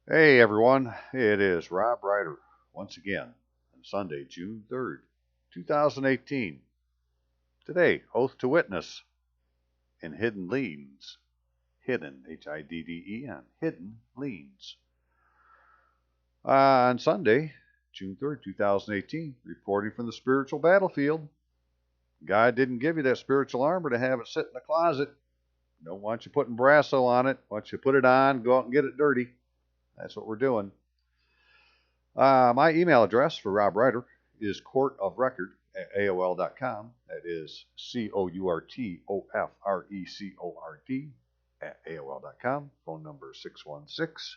Hey everyone, it is Rob Ryder once again on Sunday, June 3rd, 2018. Today, Oath to Witness in Hidden Liens. Hidden, Hidden, Hidden Liens. On Sunday, June 3rd, 2018, reporting from the spiritual battlefield. God didn't give you that spiritual armor to have it sit in the closet. Don't want you putting brasso on it. Want you to put it on, go out and get it dirty. That's what we're doing. My email address for Rob Ryder is courtofrecord at AOL.com. That is COURTOFRECORD at AOL.com. Phone number 616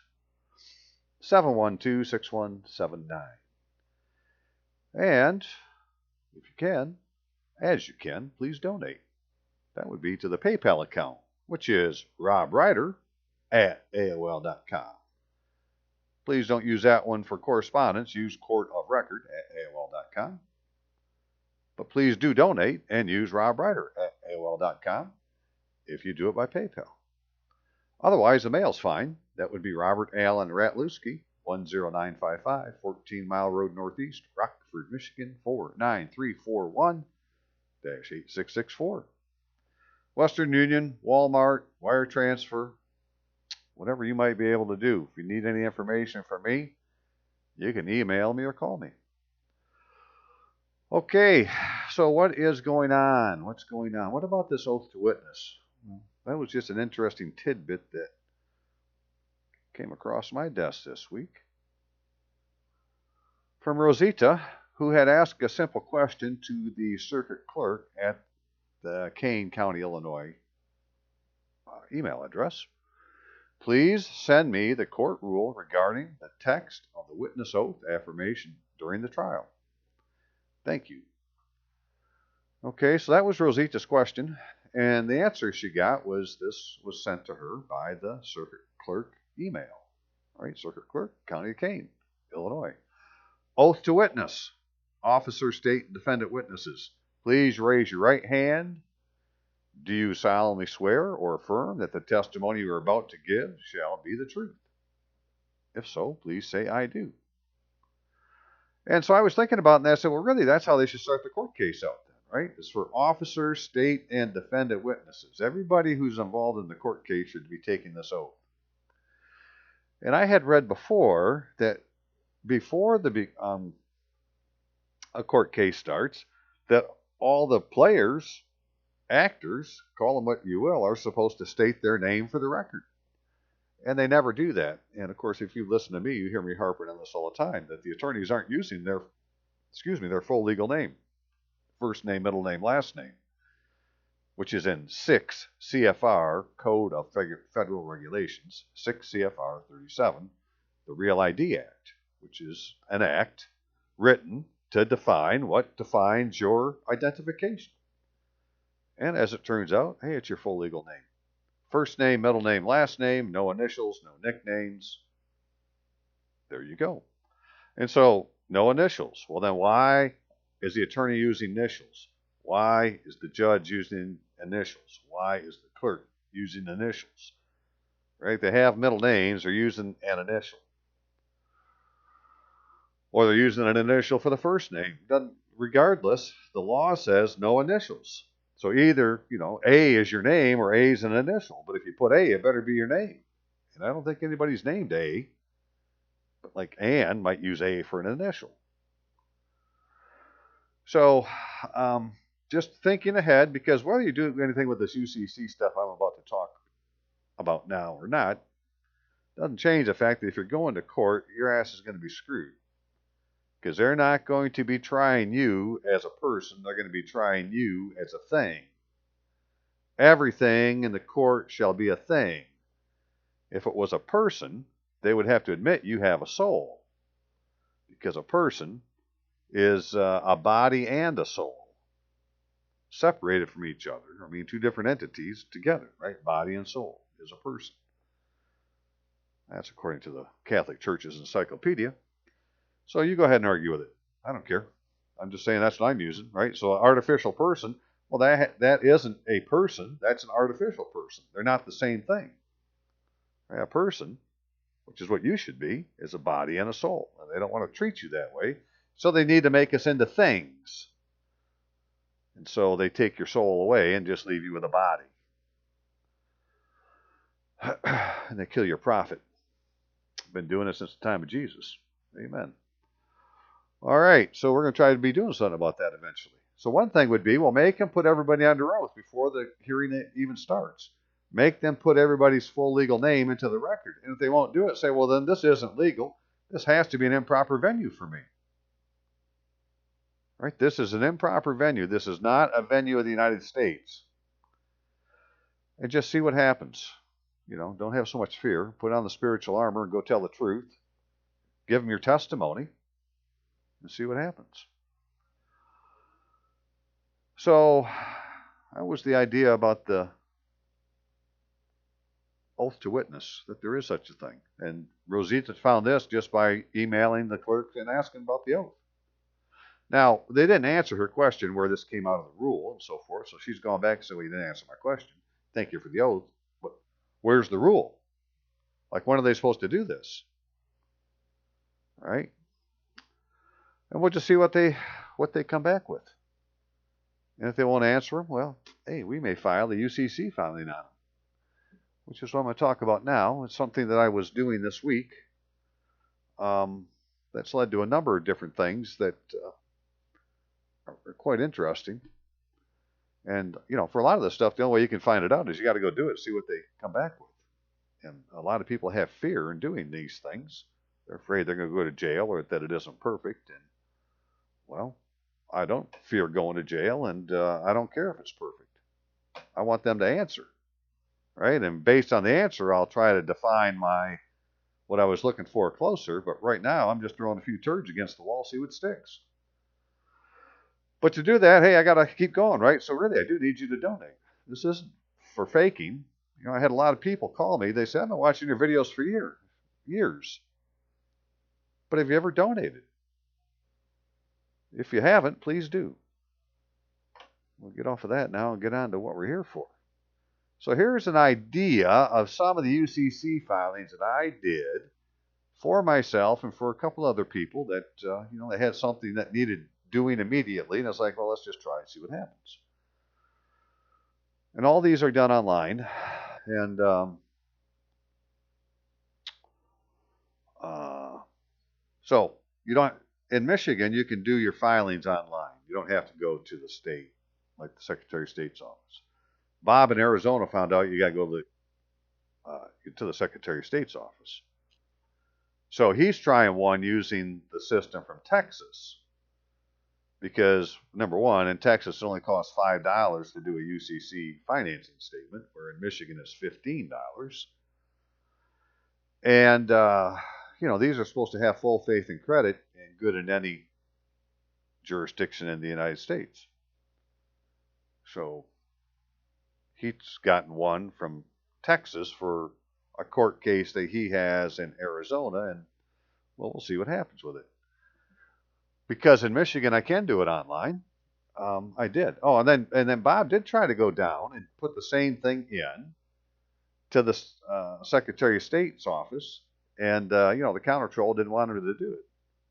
712 6179. And if you can, as you can, please donate. That would be to the PayPal account, which is robryder at AOL.com. Please don't use that one for correspondence. Use Court of Record at AOL.com. But please do donate and use Rob Ryder at AOL.com if you do it by PayPal. Otherwise, the mail's fine. That would be Robert Allen Ratlewski, 10955, 14 Mile Road Northeast, Rockford, Michigan, 49341 8664. Western Union, Walmart, wire transfer, whatever you might be able to do. If you need any information from me, you can email me or call me. Okay, so what is going on? What's going on? What about this oath to witness? That was just an interesting tidbit that came across my desk this week. From Rosita, who had asked a simple question to the circuit clerk at the Kane County, Illinois email address. Please send me the court rule regarding the text of the witness oath affirmation during the trial. Thank you. Okay, so that was Rosita's question, and the answer she got was this was sent to her by the circuit clerk email. All right, circuit clerk, County of Kane, Illinois. Oath to witness. Officer, state, and defendant witnesses, please raise your right hand. Do you solemnly swear or affirm that the testimony you are about to give shall be the truth? If so, please say, I do. And so I was thinking about it, and I said, well, really, that's how they should start the court case out then, right? It's for officers, state, and defendant witnesses. Everybody who's involved in the court case should be taking this oath. And I had read before that before a court case starts, that all the players, actors, call them what you will, are supposed to state their name for the record. And they never do that. And of course, if you listen to me, you hear me harping on this all the time, that the attorneys aren't using their full legal name. First name, middle name, last name, which is in 6 CFR Code of Federal Regulations, 6 CFR 37, the Real ID Act, which is an act written to define what defines your identification. And as it turns out, hey, it's your full legal name. First name, middle name, last name, no initials, no nicknames. There you go. And so, no initials. Well, then why is the attorney using initials? Why is the judge using initials? Why is the clerk using initials? Right? They have middle names, they're using an initial. Or they're using an initial for the first name. Regardless, the law says no initials. So either, A is your name or A is an initial. But if you put A, it better be your name. And I don't think anybody's named A. But like Ann might use A for an initial. So just thinking ahead, because whether you do anything with this UCC stuff I'm about to talk about now or not, doesn't change the fact that if you're going to court, your ass is going to be screwed. Because they're not going to be trying you as a person. They're going to be trying you as a thing. Everything in the court shall be a thing. If it was a person, they would have to admit you have a soul. Because a person is a body and a soul. Separated from each other. I mean, two different entities together, right? Body and soul is a person. That's according to the Catholic Church's encyclopedia. So you go ahead and argue with it. I don't care. I'm just saying that's what I'm using, right? So an artificial person, well, that isn't a person. That's an artificial person. They're not the same thing. A person, which is what you should be, is a body and a soul. And they don't want to treat you that way. So they need to make us into things. And so they take your soul away and just leave you with a body. And they kill your prophet. Been doing it since the time of Jesus. Amen. All right, so we're going to try to be doing something about that eventually. So one thing would be, well, make them put everybody under oath before the hearing even starts. Make them put everybody's full legal name into the record. And if they won't do it, say, well, then this isn't legal. This has to be an improper venue for me. Right? This is an improper venue. This is not a venue of the United States. And just see what happens. You know, don't have so much fear. Put on the spiritual armor and go tell the truth. Give them your testimony and see what happens. So that was the idea about the oath to witness, that there is such a thing. And Rosita found this just by emailing the clerk and asking about the oath. Now, they didn't answer her question where this came out of the rule and so forth, so she's gone back and said, well, you didn't answer my question. Thank you for the oath, but where's the rule? Like, when are they supposed to do this? All right? And we'll just see what they come back with. And if they won't answer them, well, hey, we may file the UCC filing on them, which is what I'm going to talk about now. It's something that I was doing this week. That's led to a number of different things that are quite interesting. And, you know, for a lot of this stuff, the only way you can find it out is you got to go do it, see what they come back with. And a lot of people have fear in doing these things. They're afraid they're going to go to jail or that it isn't perfect. And, well, I don't fear going to jail, and I don't care if it's perfect. I want them to answer, right? And based on the answer, I'll try to define what I was looking for closer. But right now, I'm just throwing a few turds against the wall, see what sticks. But to do that, hey, I got to keep going, right? So really, I do need you to donate. This isn't for faking. You know, I had a lot of people call me. They said, I've been watching your videos for years. But have you ever donated? If you haven't, please do. We'll get off of that now and get on to what we're here for. So here's an idea of some of the UCC filings that I did for myself and for a couple other people that, they had something that needed doing immediately. And I was like, well, let's just try and see what happens. And all these are done online. And so you don't, in Michigan, you can do your filings online. You don't have to go to the state, like the Secretary of State's office. Bob in Arizona found out you got to go to the Secretary of State's office. So he's trying one using the system from Texas. Because, number one, in Texas, it only costs $5 to do a UCC financing statement, where in Michigan it's $15. And, these are supposed to have full faith and credit and good in any jurisdiction in the United States. So he's gotten one from Texas for a court case that he has in Arizona, and, well, we'll see what happens with it. Because in Michigan, I can do it online. I did. Oh, and then Bob did try to go down and put the same thing in to the Secretary of State's office, and the counter troll didn't want him to do it,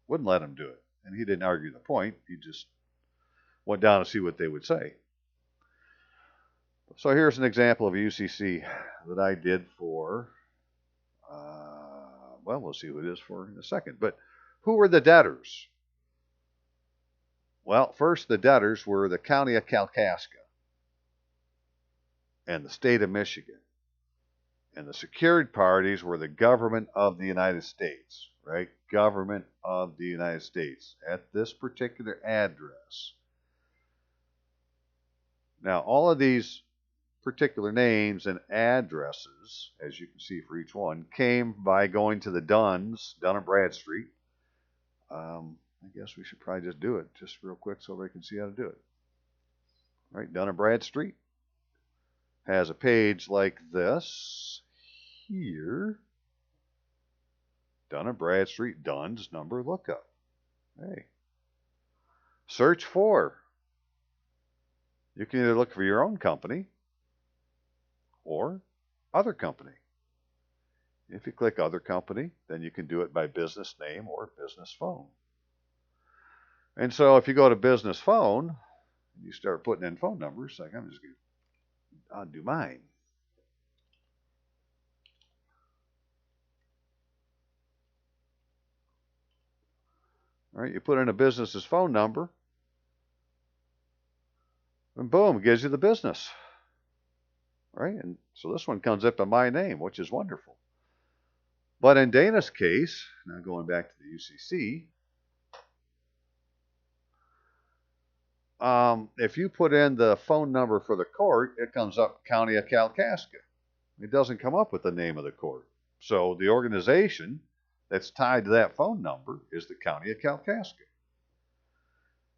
wouldn't let him do it, and he didn't argue the point. He just went down to see what they would say. So here's an example of a UCC that I did for. We'll see who it is for in a second. But who were the debtors? Well, first the debtors were the county of Kalkaska and the state of Michigan. And the secured parties were the government of the United States, right? Government of the United States at this particular address. Now, all of these particular names and addresses, as you can see for each one, came by going to the Dunns, Dun and Bradstreet. I guess we should probably just do it just real quick so everybody can see how to do it. All right, Dun and Bradstreet has a page like this here. Dun and Bradstreet, Dunn's number lookup. Hey. Search for. You can either look for your own company or other company. If you click Other Company, then you can do it by business name or business phone. And so if you go to business phone, you start putting in phone numbers, like I'm just going to undo mine. All right, you put in a business's phone number, and boom, it gives you the business. All right, and so this one comes up to my name, which is wonderful. But in Dana's case, now going back to the UCC, if you put in the phone number for the court, it comes up County of Kalkaska. It doesn't come up with the name of the court. So the organization that's tied to that phone number is the County of Kalkaska.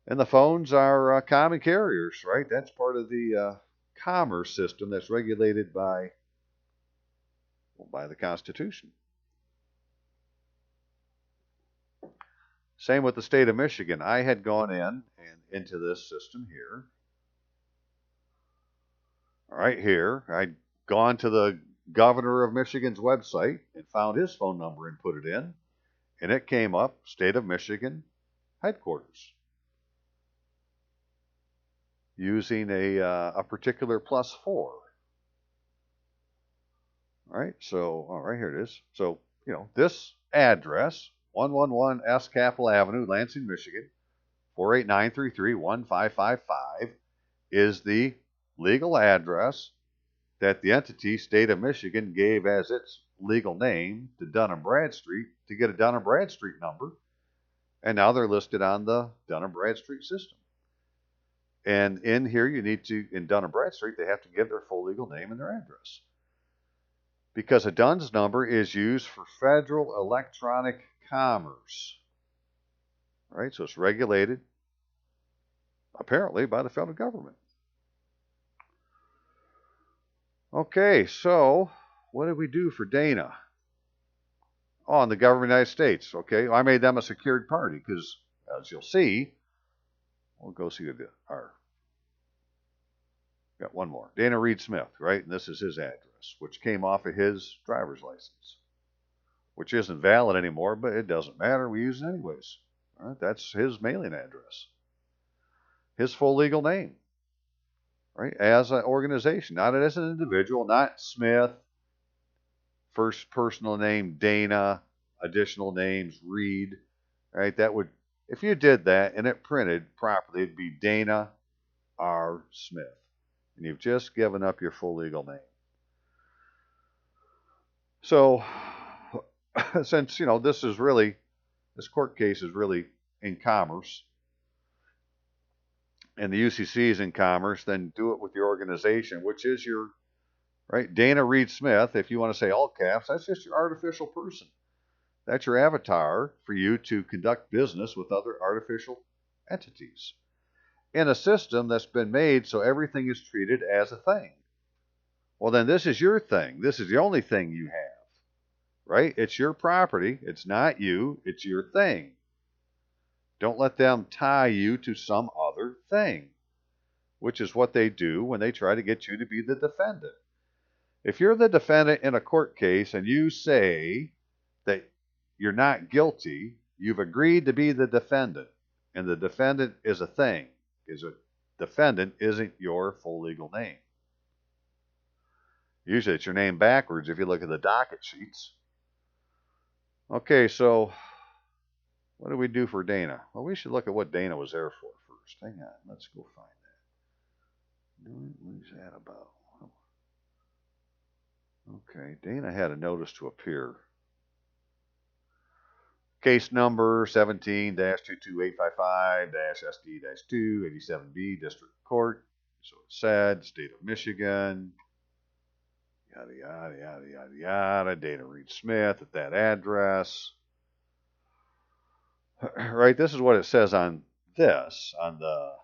And the phones are common carriers, right? That's part of the commerce system that's regulated by the Constitution. Same with the state of Michigan. I had gone in and into this system here. All right, here. I'd gone to the governor of Michigan's website and found his phone number and put it in. And it came up, State of Michigan headquarters, using a particular +4. All right, so, all right, here it is. So, this address, 111 S Capitol Avenue, Lansing, Michigan, 48933-1555, is the legal address that the entity, State of Michigan, gave as its legal name to Dun & Bradstreet to get a Dun & Bradstreet number. And now they're listed on the Dun & Bradstreet system. And in here, you need to, in Dun & Bradstreet, they have to give their full legal name and their address. Because a DUNS number is used for federal electronic commerce. Right? So it's regulated, apparently, by the federal government. Okay, so what did we do for Dana? Oh, and the government of the United States. Okay, I made them a secured party because, as you'll see, we'll go see our. Got one more. Dana Reed Smith, right? And this is his address, which came off of his driver's license, which isn't valid anymore, but it doesn't matter. We use it anyways. All right, that's his mailing address, his full legal name, right? As an organization, not as an individual, not Smith, first personal name Dana, additional names Reed, right? That would, if you did that and it printed properly, it'd be Dana R. Smith. And you've just given up your full legal name. So, since, this court case is really in commerce, and the UCC is in commerce, then do it with your organization, which is your, right, Dana Reed Smith. If you want to say all caps, that's just your artificial person. That's your avatar for you to conduct business with other artificial entities in a system that's been made so everything is treated as a thing. Well, then this is your thing. This is the only thing you have, right? It's your property. It's not you. It's your thing. Don't let them tie you to some other thing, which is what they do when they try to get you to be the defendant. If you're the defendant in a court case and you say that you're not guilty, you've agreed to be the defendant, and the defendant is a thing. Is a defendant isn't your full legal name. Usually it's your name backwards if you look at the docket sheets. Okay, so what do we do for Dana? Well, we should look at what Dana was there for first. Hang on, let's go find that. What's that about? Okay, Dana had a notice to appear. Case number 17-22855-SD-2, 87B, District Court. So it said, State of Michigan, yada, yada, yada, yada, yada, Dana Reed Smith at that address. Right, this is what it says on the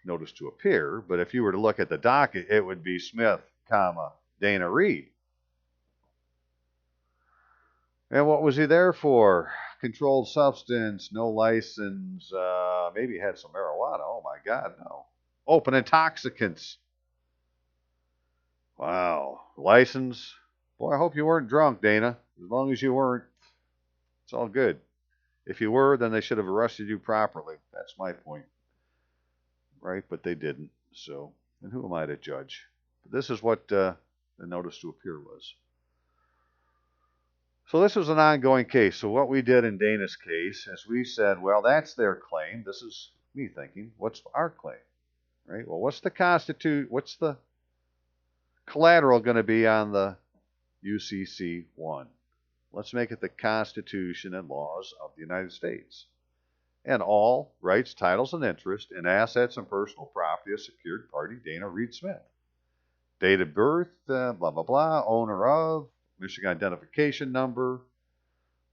notice to appear. But if you were to look at the docket, it would be Smith, Dana Reed. And what was he there for? Controlled substance, no license, maybe he had some marijuana. Oh my God, no. Open intoxicants. Wow. License. Boy, I hope you weren't drunk, Dana. As long as you weren't, it's all good. If you were, then they should have arrested you properly. That's my point, right? But they didn't. So, and who am I to judge? But this is what the notice to appear was. So this was an ongoing case. So what we did in Dana's case is we said, well, that's their claim. This is me thinking, what's our claim, right? Well, what's the collateral going to be on the UCC 1? Let's make it the Constitution and laws of the United States. And all rights, titles, and interest in assets and personal property of secured party Dana Reed Smith. Date of birth, blah, blah, blah, owner of, Michigan identification number,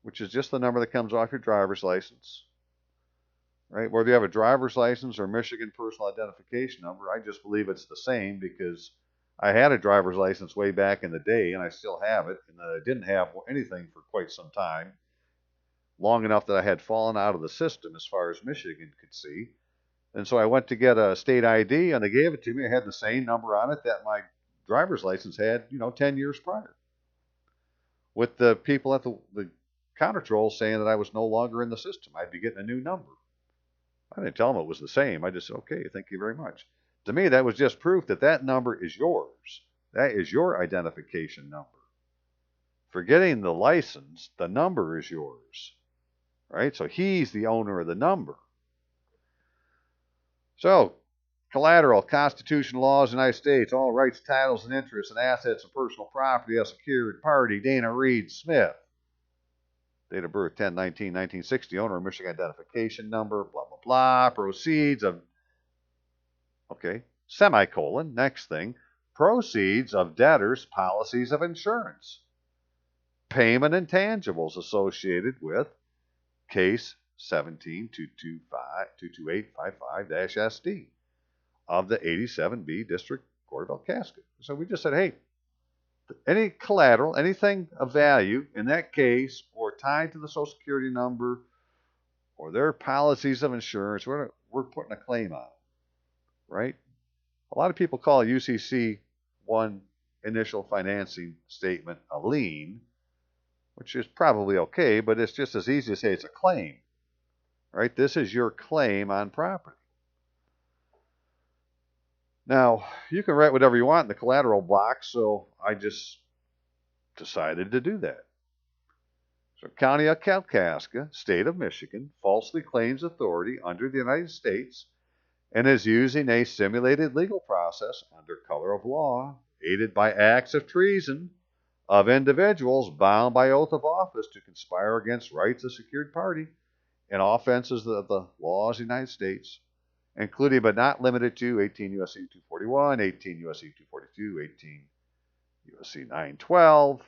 which is just the number that comes off your driver's license, right? Whether you have a driver's license or Michigan personal identification number, I just believe it's the same because I had a driver's license way back in the day and I still have it, and I didn't have anything for quite some time, long enough that I had fallen out of the system as far as Michigan could see. And so I went to get a state ID and they gave it to me. I had the same number on it that my driver's license had, 10 years prior. With the people at the counter control saying that I was no longer in the system. I'd be getting a new number. I didn't tell them it was the same. I just said, okay, thank you very much. To me, that was just proof that that number is yours. That is your identification number. Forgetting the license, the number is yours, right? So he's the owner of the number. So, collateral, Constitution, laws of the United States, all rights, titles, and interests, and assets and personal property of secured party, Dana Reed Smith. Date of birth, 10/19/1960, owner of Michigan identification number, blah, blah, blah. Proceeds of, okay, semicolon, next thing, proceeds of debtors' policies of insurance. Payment intangibles associated with case 17-22855-SD of the 87B District Court of Elkaska. So we just said, hey, any collateral, anything of value in that case or tied to the Social Security number or their policies of insurance, we're putting a claim on, right? A lot of people call a UCC 1 initial financing statement a lien, which is probably okay, but it's just as easy to say it's a claim, right? This is your claim on property. Now, you can write whatever you want in the collateral box, so I just decided to do that. So, County of Kalkaska, State of Michigan, falsely claims authority under the United States and is using a simulated legal process under color of law, aided by acts of treason of individuals bound by oath of office to conspire against rights of secured party and offenses of the laws of the United States, including but not limited to 18 U.S.C. 241, 18 U.S.C. 242, 18 U.S.C. 912,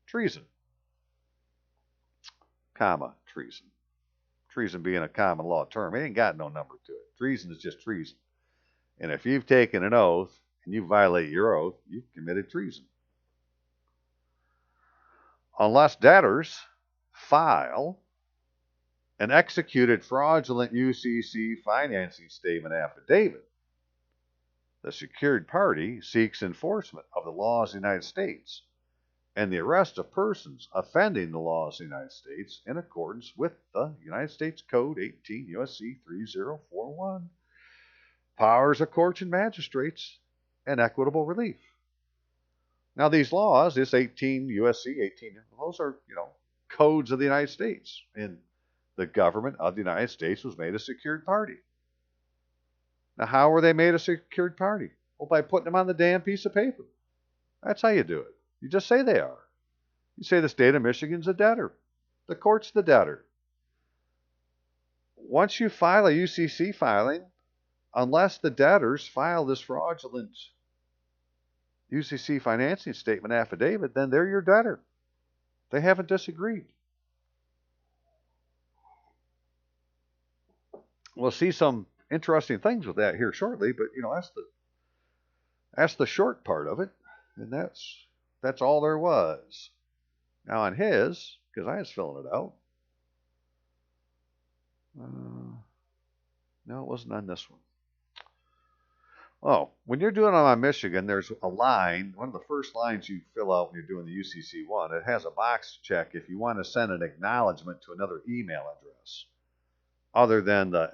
treason, comma, treason. Treason being a common law term. It ain't got no number to it. Treason is just treason. And if you've taken an oath and you violate your oath, you've committed treason. Unless debtors file an executed fraudulent UCC financing statement affidavit, the secured party seeks enforcement of the laws of the United States and the arrest of persons offending the laws of the United States in accordance with the United States Code 18 U.S.C. 3041, powers of courts and magistrates, and equitable relief. Now, these laws, this 18 U.S.C. 18, those are, codes of the United States. And the government of the United States was made a secured party. Now, how were they made a secured party? Well, by putting them on the damn piece of paper. That's how you do it. You just say they are. You say the state of Michigan's a debtor. The court's the debtor. Once you file a UCC filing, unless the debtors file this fraudulent UCC financing statement affidavit, then they're your debtor. They haven't disagreed. We'll see some interesting things with that here shortly, but that's the short part of it, and that's all there was. Now on his, because I was filling it out. No, it wasn't on this one. Oh, when you're doing it on Michigan, there's a line, one of the first lines you fill out when you're doing the UCC one. It has a box to check if you want to send an acknowledgement to another email address other than the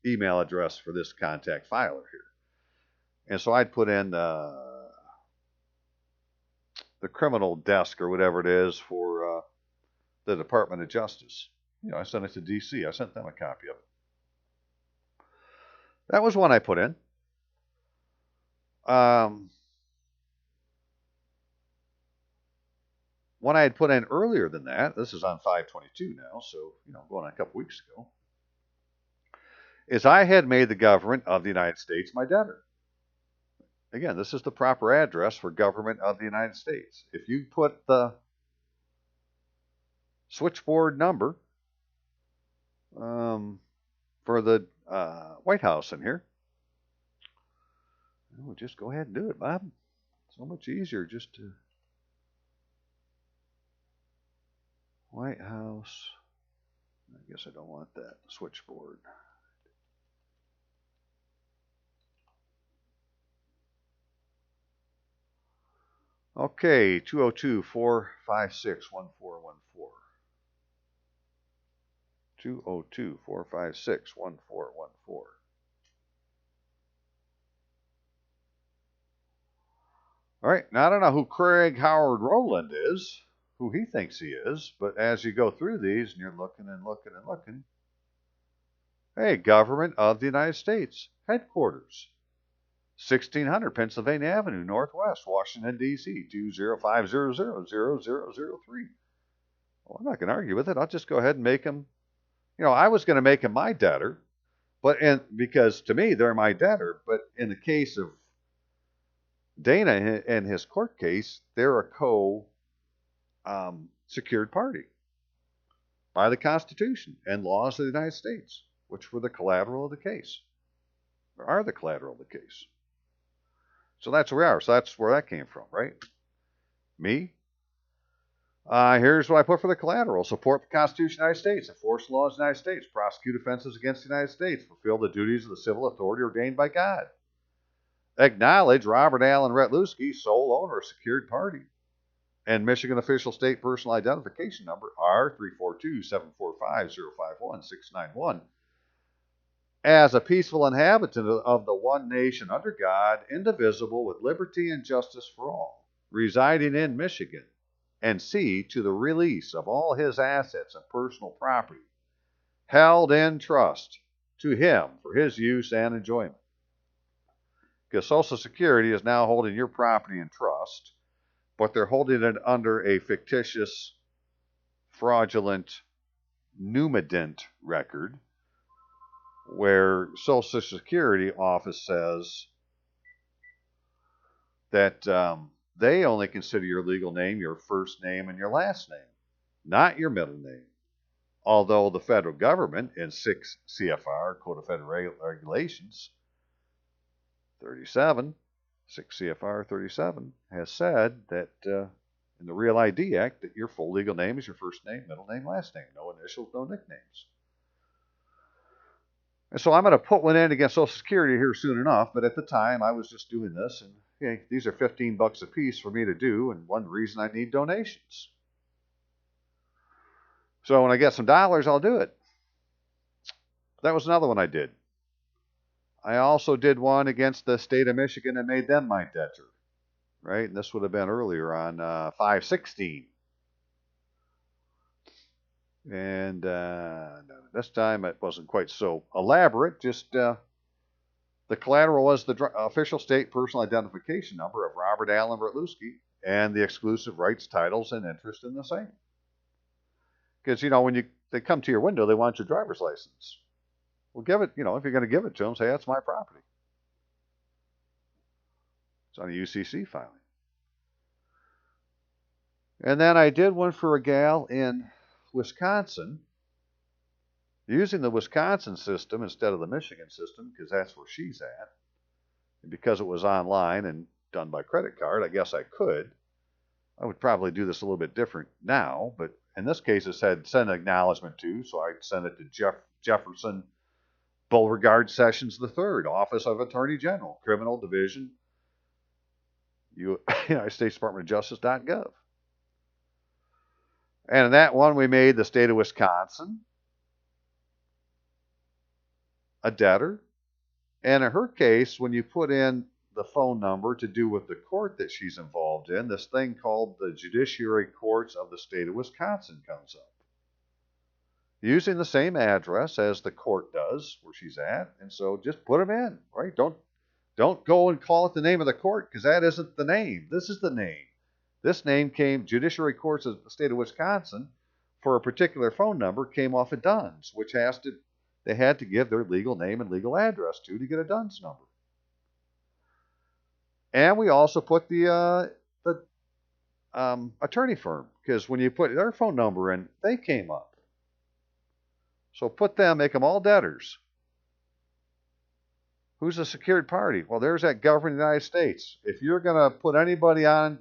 email address for this contact filer here. And so I'd put in the criminal desk or whatever it is for the Department of Justice. I sent it to DC. I sent them a copy of it. That was one I put in. One I had put in earlier than that, this is on 5/22 now, so, going on a couple weeks ago, is I had made the government of the United States my debtor. Again, this is the proper address for government of the United States. If you put the switchboard number for the White House in here, we'll just go ahead and do it, Bob. So much easier just to White House. I guess I don't want that switchboard. Okay, 202-456-1414. 202-456-1414. All right, now I don't know who Craig Howard Rowland is, who he thinks he is, but as you go through these and you're looking and looking and looking, hey, Government of the United States, Headquarters, 1600 Pennsylvania Avenue, Northwest, Washington, D.C., 205000003. Well, I'm not going to argue with it. I'll just go ahead and make him, I was going to make him my debtor, because to me, they're my debtor. But in the case of Dana and his court case, they're a secured party by the Constitution and laws of the United States, which were the collateral of the case, or are the collateral of the case. So that's where we are. So that's where that came from, right? Me? Here's what I put for the collateral. Support the Constitution of the United States, enforce laws of the United States, prosecute offenses against the United States, fulfill the duties of the civil authority ordained by God. Acknowledge Robert Allen Retluski, sole owner of secured party, and Michigan official state personal identification number R342-745-051-691 as a peaceful inhabitant of the one nation under God, indivisible, with liberty and justice for all, residing in Michigan, and see to the release of all his assets and personal property held in trust to him for his use and enjoyment. Because Social Security is now holding your property in trust, but they're holding it under a fictitious, fraudulent, numident record where Social Security office says that they only consider your legal name your first name and your last name, not your middle name. Although the federal government in 6 CFR, Code of Federal Regulations 37, 6 CFR 37, has said that in the Real ID Act that your full legal name is your first name, middle name, last name. No initials, no nicknames. And so I'm going to put one in against Social Security here soon enough, but at the time I was just doing this, and these are $15 a piece for me to do, and one reason I need donations. So when I get some dollars, I'll do it. That was another one I did. I also did one against the state of Michigan and made them my debtor, right? And this would have been earlier on 5/16. And this time it wasn't quite so elaborate. Just the collateral was the official state personal identification number of Robert Allen Retluski and the exclusive rights, titles, and interest in the same. Because, when they come to your window, they want your driver's license. Well, give it, if you're going to give it to them, say, that's my property. It's on a UCC filing. And then I did one for a gal in Wisconsin, using the Wisconsin system instead of the Michigan system, because that's where she's at. And because it was online and done by credit card, I guess I could. I would probably do this a little bit different now, but in this case it said send an acknowledgement to, so I sent it to Jefferson Beauregard Sessions III, Office of Attorney General, Criminal Division, United States Department of Justice.gov. And in that one, we made the state of Wisconsin a debtor. And in her case, when you put in the phone number to do with the court that she's involved in, this thing called the Judiciary Courts of the state of Wisconsin comes up, using the same address as the court does where she's at. And so just put them in, right? Don't go and call it the name of the court, because that isn't the name. This is the name. This name came, Judiciary Courts of the state of Wisconsin, for a particular phone number, came off of Dunn's, which they had to give their legal name and legal address to get a Dunn's number. And we also put the attorney firm, because when you put their phone number in, they came up. So put them, make them all debtors. Who's a secured party? Well, there's that government of the United States. If you're going to put anybody on,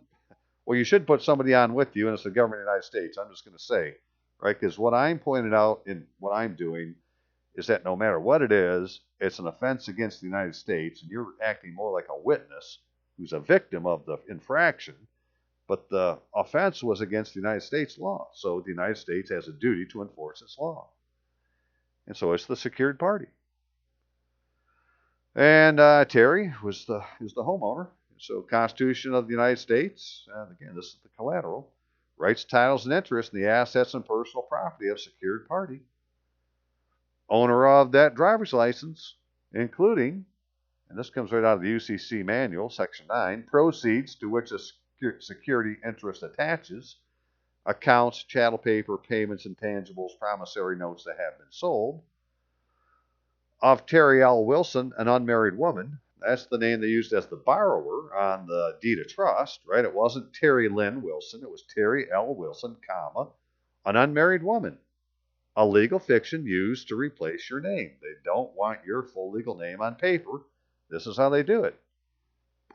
well, you should put somebody on with you, and it's the government of the United States. I'm just going to say, right? Because what I'm pointing out in what I'm doing is that no matter what it is, it's an offense against the United States, and you're acting more like a witness who's a victim of the infraction, but the offense was against the United States law. So the United States has a duty to enforce its law. And so it's the secured party. And Terry is the homeowner. So Constitution of the United States, and again, this is the collateral, rights, titles, and interests in the assets and personal property of secured party. Owner of that driver's license, including, and this comes right out of the UCC manual, Section 9, proceeds to which a security interest attaches, accounts, chattel paper, payments, intangibles, promissory notes that have been sold. Of Terry L. Wilson, an unmarried woman. That's the name they used as the borrower on the deed of trust, right? It wasn't Terry Lynn Wilson. It was Terry L. Wilson, comma, an unmarried woman. A legal fiction used to replace your name. They don't want your full legal name on paper. This is how they do it.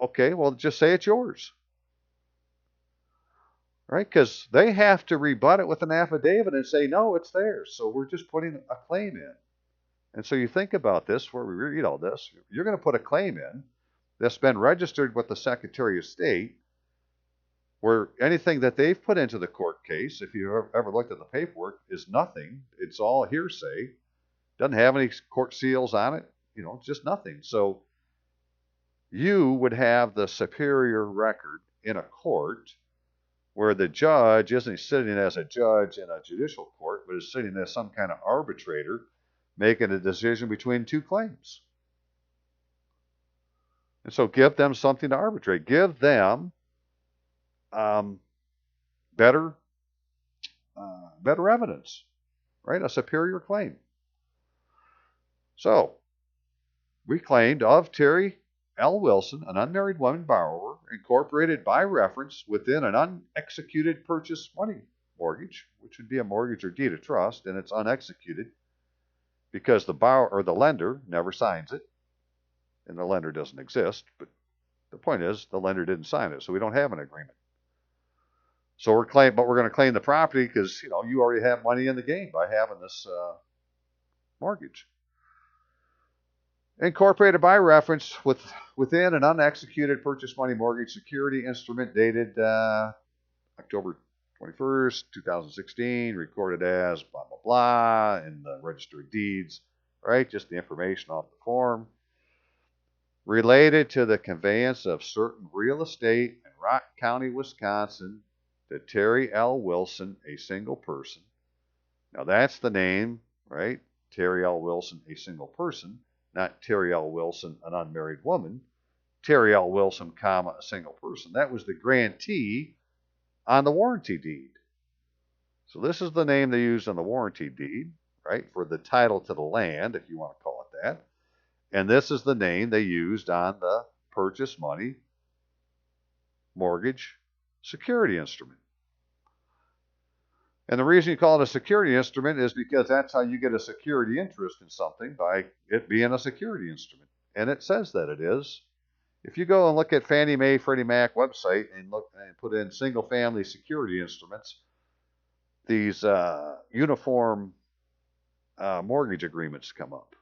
Okay, well, just say it's yours. Right? Because they have to rebut it with an affidavit and say, no, it's theirs. So we're just putting a claim in. And so you think about this, where we read all this, you're going to put a claim in that's been registered with the Secretary of State, where anything that they've put into the court case, if you ever looked at the paperwork, is nothing. It's all hearsay. Doesn't have any court seals on it. It's just nothing. So you would have the superior record in a court where the judge isn't sitting as a judge in a judicial court, but is sitting as some kind of arbitrator making a decision between two claims. And so give them something to arbitrate. Give them better evidence, right? A superior claim. So we claimed of Terry L. Wilson, an unmarried woman borrower, incorporated by reference within an unexecuted purchase money mortgage, which would be a mortgage or deed of trust, and it's unexecuted because the borrower or the lender never signs it, and the lender doesn't exist. But the point is, the lender didn't sign it, so we don't have an agreement. So we're going to claim the property because you already have money in the game by having this mortgage. Incorporated by reference within an unexecuted purchase money mortgage security instrument dated October 21st, 2016, recorded as blah, blah, blah, in the Register of Deeds, right? Just the information off the form. Related to the conveyance of certain real estate in Rock County, Wisconsin, to Terry L. Wilson, a single person. Now that's the name, right? Terry L. Wilson, a single person, not Terry L. Wilson, an unmarried woman. Terry L. Wilson, comma, a single person. That was the grantee on the warranty deed. So this is the name they used on the warranty deed, right, for the title to the land, if you want to call it that. And this is the name they used on the purchase money mortgage security instrument. And the reason you call it a security instrument is because that's how you get a security interest in something, by it being a security instrument. And it says that it is. If you go and look at Fannie Mae, Freddie Mac website and look and put in single family security instruments, these uniform mortgage agreements come up.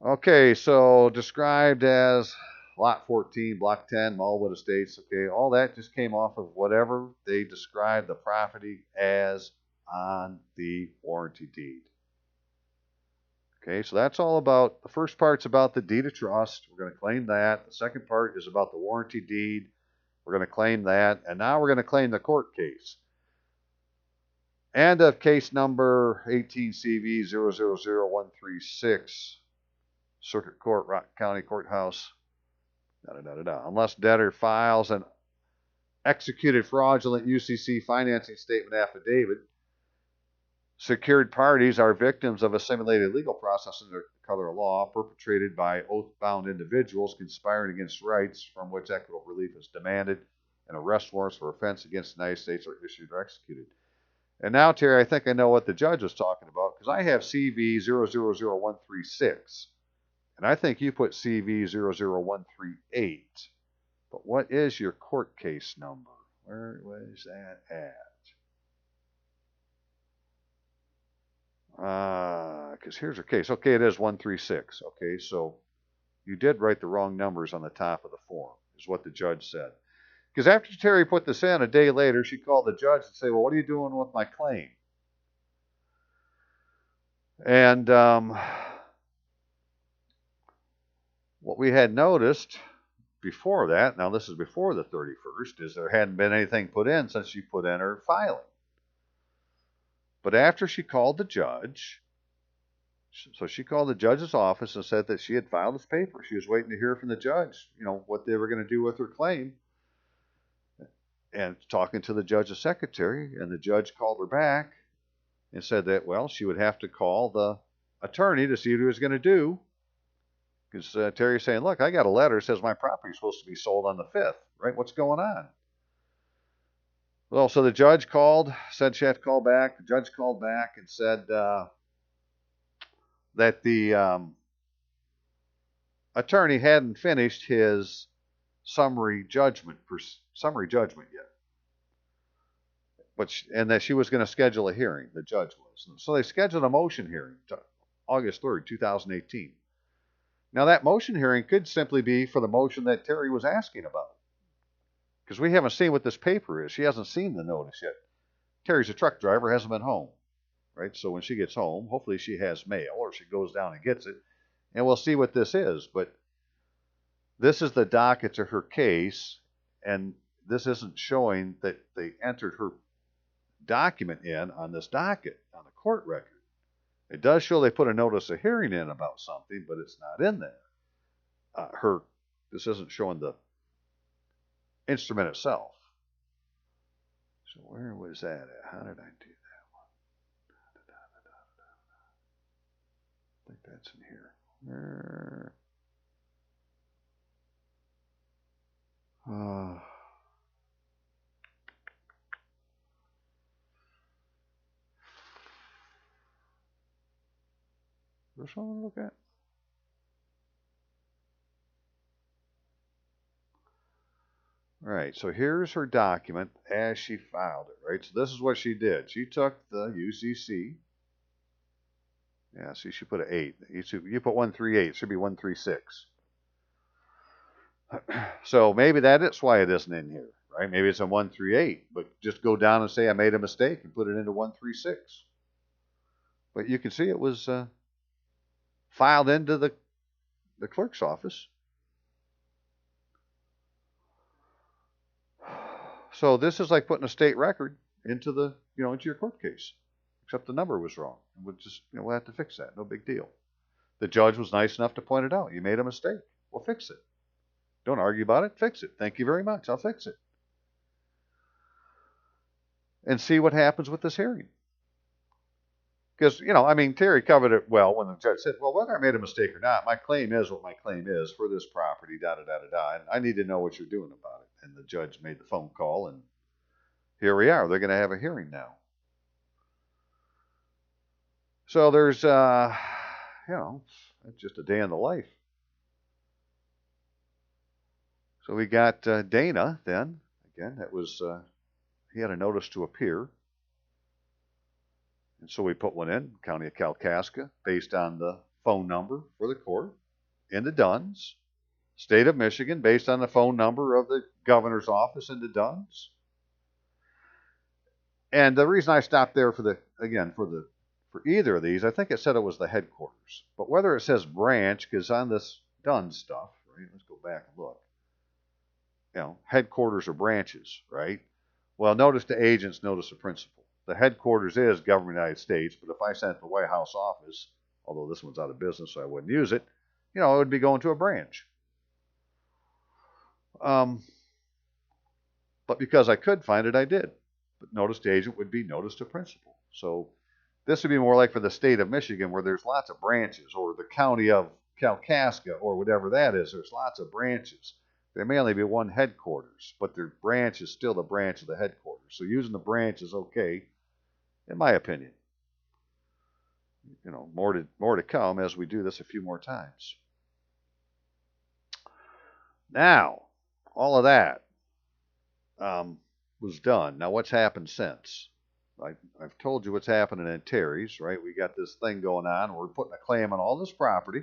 Okay, so described as Lot 14, Block 10, Mallwood Estates. Okay, all that just came off of whatever they described the property as on the warranty deed. Okay, so that's all about, the first part's about the deed of trust. We're going to claim that. The second part is about the warranty deed. We're going to claim that. And now we're going to claim the court case. And of case number 18CV000136, Circuit Court, Rock County Courthouse, da da da da. Unless debtor files an executed fraudulent UCC financing statement affidavit, secured parties are victims of a simulated legal process under color of law perpetrated by oath-bound individuals conspiring against rights from which equitable relief is demanded, and arrest warrants for offense against the United States are issued or executed. And now, Terry, I think I know what the judge was talking about, because I have CV000136, and I think you put CV00138. But what is your court case number? Where was that at? Because here's her case. Okay, it is 136. Okay, so you did write the wrong numbers on the top of the form, is what the judge said. Because after Terry put this in, a day later, she called the judge and said, well, what are you doing with my claim? And what we had noticed before that, now this is before the 31st, is there hadn't been anything put in since she put in her filing. But after she called the judge, so she called the judge's office and said that she had filed this paper. She was waiting to hear from the judge, what they were going to do with her claim. And talking to the judge's secretary, and the judge called her back and said that, well, she would have to call the attorney to see what he was going to do. Because Terry's saying, look, I got a letter that says my property is supposed to be sold on the 5th, right? What's going on? Well, so the judge called, said she had to call back. The judge called back and said that the attorney hadn't finished his summary judgment yet, and that she was going to schedule a hearing. The judge was. So they scheduled a motion hearing to August 3rd, 2018. Now that motion hearing could simply be for the motion that Terry was asking about, because we haven't seen what this paper is. She hasn't seen the notice yet. Terry's a truck driver, hasn't been home, right? So when she gets home, hopefully she has mail, or she goes down and gets it, and we'll see what this is. But this is the docket to her case, and this isn't showing that they entered her document in on this docket, on the court record. It does show they put a notice of hearing in about something, but it's not in there. This isn't showing the instrument itself. So where was that at? How did I do that one? I think that's in here. There's something to look at. All right, so here's her document as she filed it, right? So this is what she did. She took the UCC. Yeah, see, she put an 8. You put 138. It should be 136. So maybe that is why it isn't in here, right? Maybe it's a 138, but just go down and say I made a mistake and put it into 136. But you can see it was filed into the clerk's office. So this is like putting a state record into into your court case, except the number was wrong. We'll have to fix that. No big deal. The judge was nice enough to point it out. You made a mistake. We'll fix it. Don't argue about it. Fix it. Thank you very much. I'll fix it. And see what happens with this hearing. Because, Terry covered it well when the judge said, well, whether I made a mistake or not, my claim is what my claim is for this property, da-da-da-da-da, and I need to know what you're doing about it. And the judge made the phone call, and here we are. They're going to have a hearing now. So there's, it's just a day in the life. So we got Dana then. Again, that was, he had a notice to appear. And so we put one in, County of Kalkaska, based on the phone number for the court. in the Duns, state of Michigan, based on the phone number of the governor's office in the Duns. And the reason I stopped there for either of these, I think it said it was the headquarters. But whether it says branch, because on this Duns stuff, right? Let's go back and look. Headquarters or branches, right? Well, notice to agents, notice to principal. The headquarters is government of the United States, but if I sent the White House office, although this one's out of business, so I wouldn't use it, it would be going to a branch. But because I could find it, I did. But notice to agent would be notice to principal. So this would be more like for the state of Michigan, where there's lots of branches, or the county of Kalkaska, or whatever that is. There's lots of branches. There may only be one headquarters, but their branch is still the branch of the headquarters. So using the branch is okay, in my opinion. More to come as we do this a few more times. Now, all of that was done. Now, what's happened since? I've told you what's happening in Terry's, right? We got this thing going on. We're putting a claim on all this property.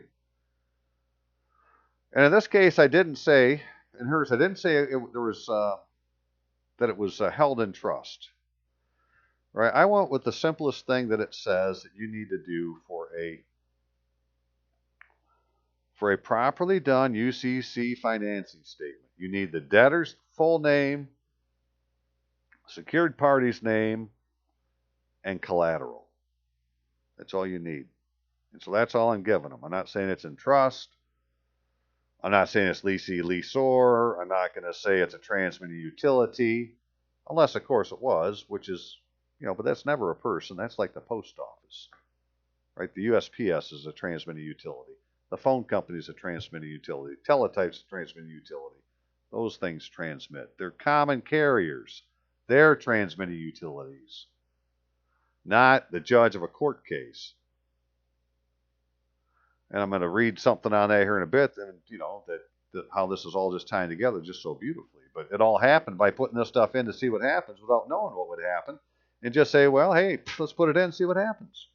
And in this case, I didn't say, in hers, I didn't say that it was held in trust. Right? I went with the simplest thing that it says that you need to do for a properly done UCC financing statement. You need the debtor's full name, secured party's name, and collateral. That's all you need. And so that's all I'm giving them. I'm not saying it's in trust. I'm not saying it's leasee, leaseor. I'm not going to say it's a transmitting utility, unless, of course, it was, which is, but that's never a person. That's like the post office, right? The USPS is a transmitting utility. The phone company is a transmitting utility. Teletype's a transmitting utility. Those things transmit. They're common carriers. They're transmitting utilities, not the judge of a court case. And I'm going to read something on that here in a bit, and that how this is all just tying together just so beautifully. But it all happened by putting this stuff in to see what happens without knowing what would happen, and just say, well, hey, let's put it in and see what happens.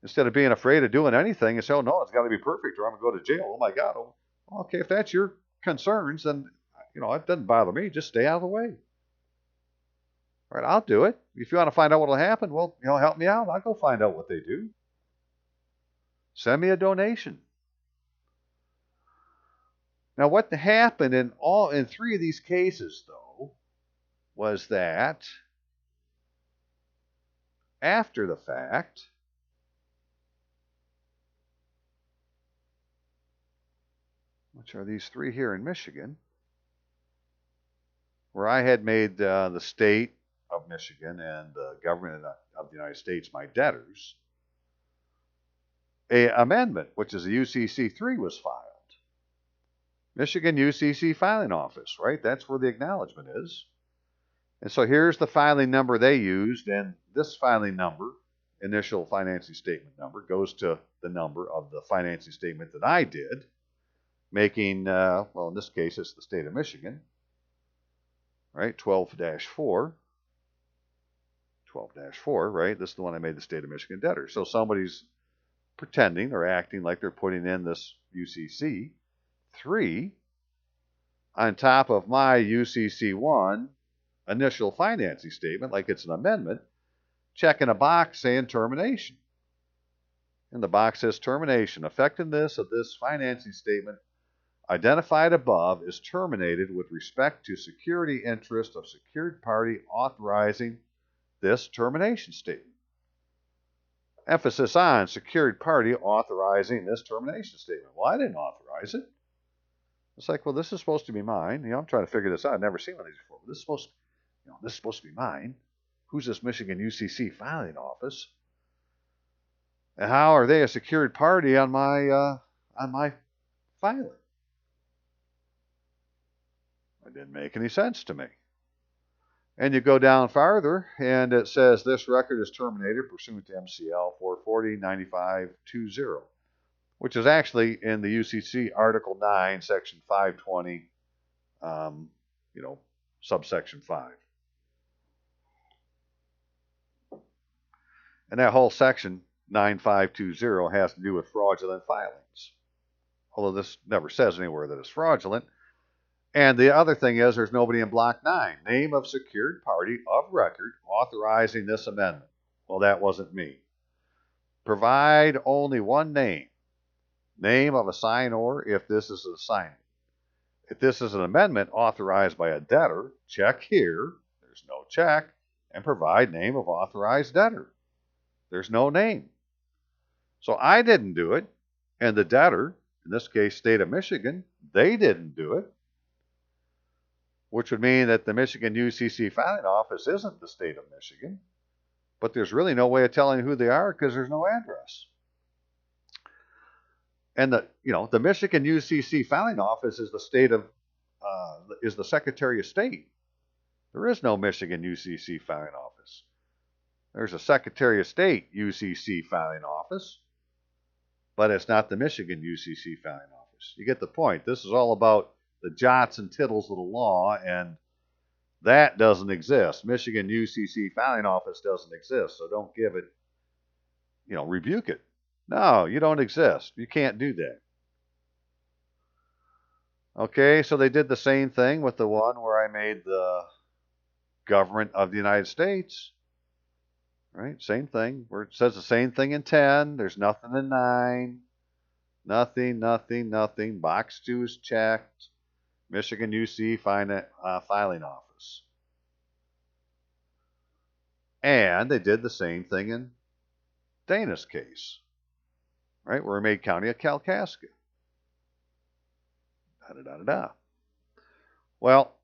Instead of being afraid of doing anything and say, oh no, it's got to be perfect or I'm going to go to jail. Oh my God. Oh, okay, if that's your concerns, then it doesn't bother me. Just stay out of the way. All right, I'll do it. If you want to find out what will happen, well, help me out. I'll go find out what they do. Send me a donation. Now, what happened in three of these cases, though, was that after the fact, which are these three here in Michigan, where I had made the state of Michigan and the government of the United States my debtors, an amendment, which is a UCC-3, was filed. Michigan UCC filing office, right? That's where the acknowledgement is. And so here's the filing number they used, and this filing number, initial financing statement number, goes to the number of the financing statement that I did, making, well, in this case, it's the state of Michigan, right? 12-4. 12-4, right? This is the one I made the state of Michigan debtor. So somebody's pretending or acting like they're putting in this UCC 3 on top of my UCC 1 initial financing statement, like it's an amendment, checking a box saying termination. And the box says termination. Effectiveness of this financing statement identified above is terminated with respect to security interest of secured party authorizing this termination statement. Emphasis on secured party authorizing this termination statement. Well, I didn't authorize it. It's like, well, this is supposed to be mine. I'm trying to figure this out. I've never seen one of these before. But this is supposed to be mine. Who's this Michigan UCC filing office? And how are they a secured party on my filing? It didn't make any sense to me. And you go down farther, and it says this record is terminated pursuant to MCL 440-9520, which is actually in the UCC Article 9, Section 520, subsection 5. And that whole section, 9520, has to do with fraudulent filings. although this never says anywhere that it's fraudulent. And the other thing is there's nobody in Block 9. Name of secured party of record authorizing this amendment. Well, that wasn't me. Provide only one name. Name of a signor if this is an assignment. If this is an amendment authorized by a debtor, check here. There's no check. And provide name of authorized debtor. There's no name. So I didn't do it. And the debtor, in this case, state of Michigan, they didn't do it. Which would mean that the Michigan UCC filing office isn't the state of Michigan. But there's really no way of telling who they are because there's no address. And the Michigan UCC filing office is the state of is the Secretary of State. There is no Michigan UCC filing office. There's a Secretary of State UCC filing office, but it's not the Michigan UCC filing office. You get the point. This is all about the jots and tittles of the law, and that doesn't exist. Michigan UCC filing office doesn't exist, so don't give it, rebuke it. No, you don't exist. You can't do that. Okay, so they did the same thing with the one where I made the government of the United States. Right? Same thing. Where it says the same thing in 10. There's nothing in 9. Nothing, nothing, nothing. Box 2 is checked. Michigan UC filing office. And they did the same thing in Dana's case. Right? Where we made County of Kalkaska. Da-da-da-da-da. Well,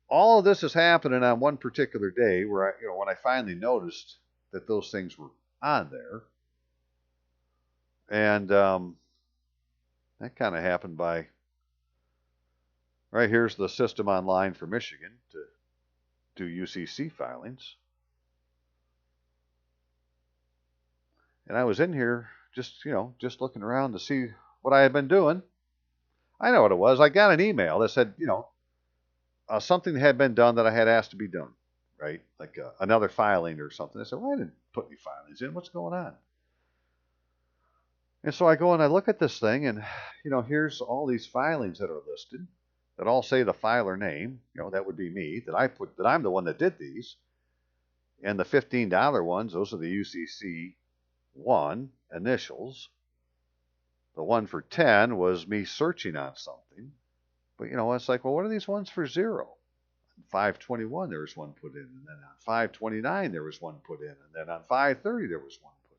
all of this is happening on one particular day where when I finally noticed that those things were on there. And that kind of happened by, right, here's the system online for Michigan to do UCC filings. And I was in here just looking around to see what I had been doing. I know what it was. I got an email that said, something had been done that I had asked to be done, right? Like another filing or something. I said, well, I didn't put any filings in. What's going on? And so I go and I look at this thing, and here's all these filings that are listed that all say the filer name. That would be me. That I'm the one that did these. And the $15 ones, those are the UCC 1 initials. The one for 10 was me searching on something. But it's like, well, what are these ones for 0? 521 there was one put in, and then on 529 there was one put in, and then on 530 there was one put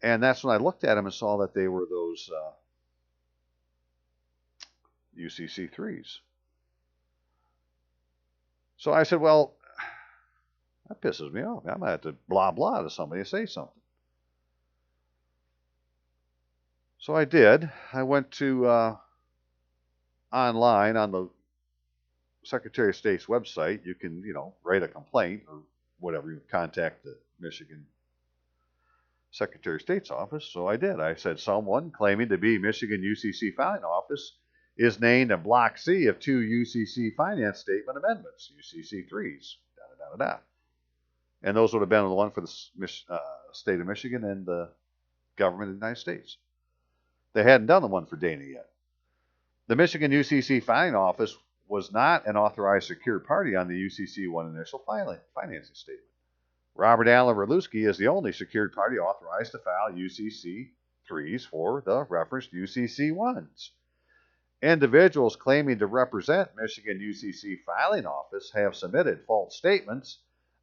in. And that's when I looked at them and saw that they were those UCC 3s. So I said, well, that pisses me off. I might have to blah blah to somebody and say something. So I did. I went to online on the Secretary of State's website. You can, write a complaint or whatever. You contact the Michigan Secretary of State's office. So I did. I said, someone claiming to be Michigan UCC filing office is named in Block C of 2 UCC finance statement amendments, UCC 3s, da-da-da-da-da. And those would have been the one for the state of Michigan and the government of the United States. They hadn't done the one for Dana yet. The Michigan UCC filing office was not an authorized secured party on the UCC 1 initial financing statement. Robert Allen Berlusky is the only secured party authorized to file UCC 3s for the referenced UCC 1s. Individuals claiming to represent Michigan UCC filing office have submitted false statements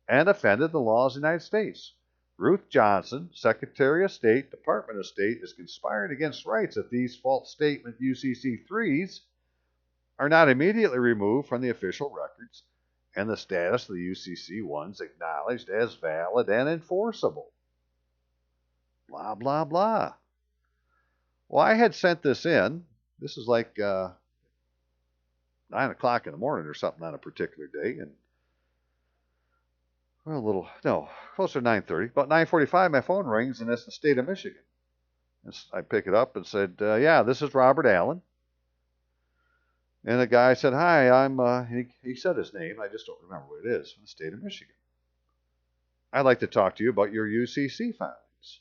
and offended the laws of the United States. Ruth Johnson, Secretary of State, Department of State, is conspiring against rights if these false statement UCC 3s are not immediately removed from the official records and the status of the UCC 1s acknowledged as valid and enforceable. Blah, blah, blah. Well, I had sent this in. This is like 9 o'clock in the morning or something on a particular day, and closer to 9:30. About 9:45, my phone rings, and it's the state of Michigan. And I pick it up and said, yeah, this is Robert Allen. And the guy said, hi, he said his name. I just don't remember what it is, from the state of Michigan. I'd like to talk to you about your UCC filings.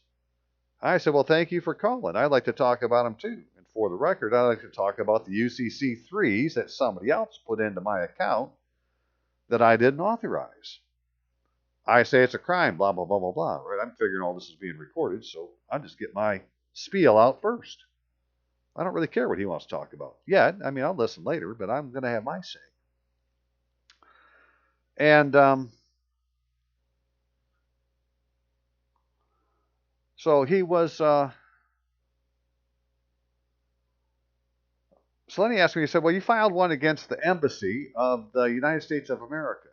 I said, well, thank you for calling. I'd like to talk about them too. And for the record, I'd like to talk about the UCC 3s that somebody else put into my account that I didn't authorize. I say it's a crime, blah, blah, blah, blah, blah. Right? I'm figuring all this is being recorded, so I'll just get my spiel out first. I don't really care what he wants to talk about yet. I mean, I'll listen later, but I'm going to have my say. And so he was. So then he asked me. He said, "Well, you filed one against the embassy of the United States of America.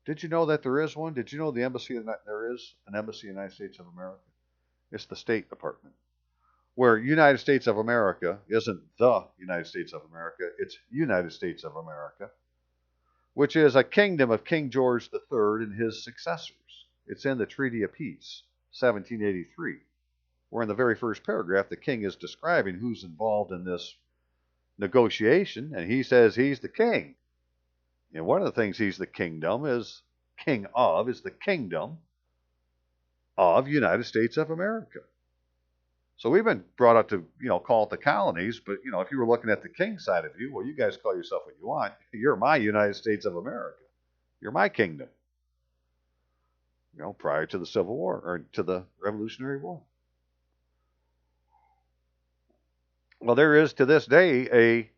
Did you know that there is one? Did you know the embassy that there is an embassy in the United States of America? It's the State Department. Where United States of America isn't the United States of America, it's United States of America, which is a kingdom of King George III and his successors. It's in the Treaty of Peace, 1783, where in the very first paragraph the king is describing who's involved in this negotiation, and he says he's the king. And one of the things he's the kingdom is king of is the kingdom of United States of America. So we've been brought up to, call it the colonies, but, if you were looking at the king side of you, well, you guys call yourself what you want. You're my United States of America. You're my kingdom. Prior to the Civil War or to the Revolutionary War. Well, there is to this day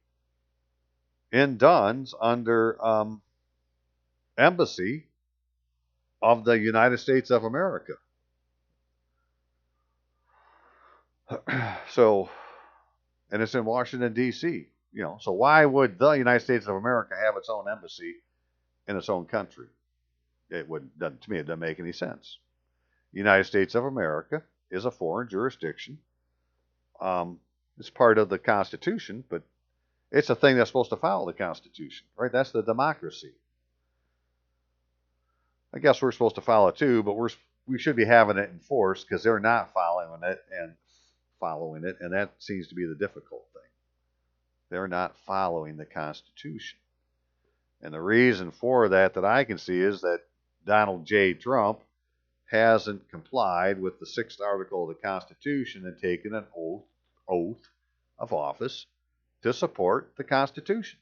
in Dunn's under embassy of the United States of America. So, and it's in Washington, D.C. So why would the United States of America have its own embassy in its own country? To me, it doesn't make any sense. The United States of America is a foreign jurisdiction. It's part of the Constitution, but it's a thing that's supposed to follow the Constitution, right? That's the democracy. I guess we're supposed to follow it too, but we should be having it enforced because they're not following it, and that seems to be the difficult thing. They're not following the Constitution. And the reason for that I can see is that Donald J. Trump hasn't complied with the 6th article of the Constitution and taken an oath of office to support the Constitution.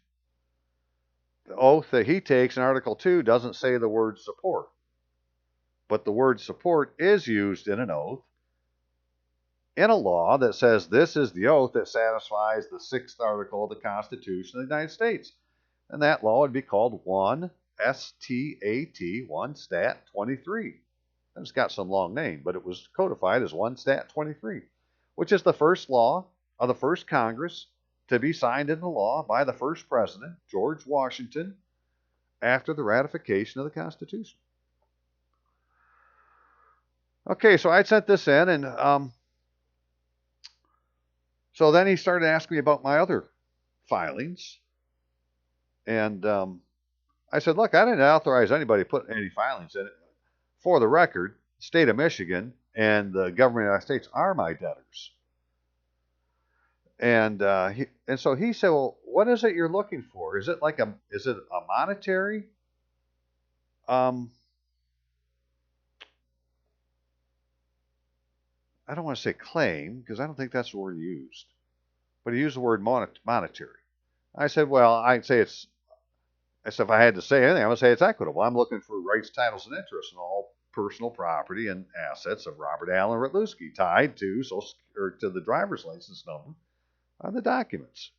The oath that he takes in Article 2 doesn't say the word support, but the word support is used in an oath in a law that says this is the oath that satisfies the 6th article of the Constitution of the United States. And that law would be called 1 STAT, 1 Stat 23. And it's got some long name, but it was codified as 1 Stat 23, which is the first law of the first Congress to be signed into law by the first president, George Washington, after the ratification of the Constitution. Okay, so I sent this in, and so then he started asking me about my other filings. And I said, look, I didn't authorize anybody to put any filings in it. For the record, the state of Michigan and the government of the United States are my debtors. And so he said, well, what is it you're looking for? Is it a monetary? I don't want to say claim because I don't think that's the word he used, but he used the word monetary. I said, well, I'd say it's. I said, if I had to say anything, I would say it's equitable. I'm looking for rights, titles, and interests in all personal property and assets of Robert Allen Rytlewski tied to to the driver's license number on the documents.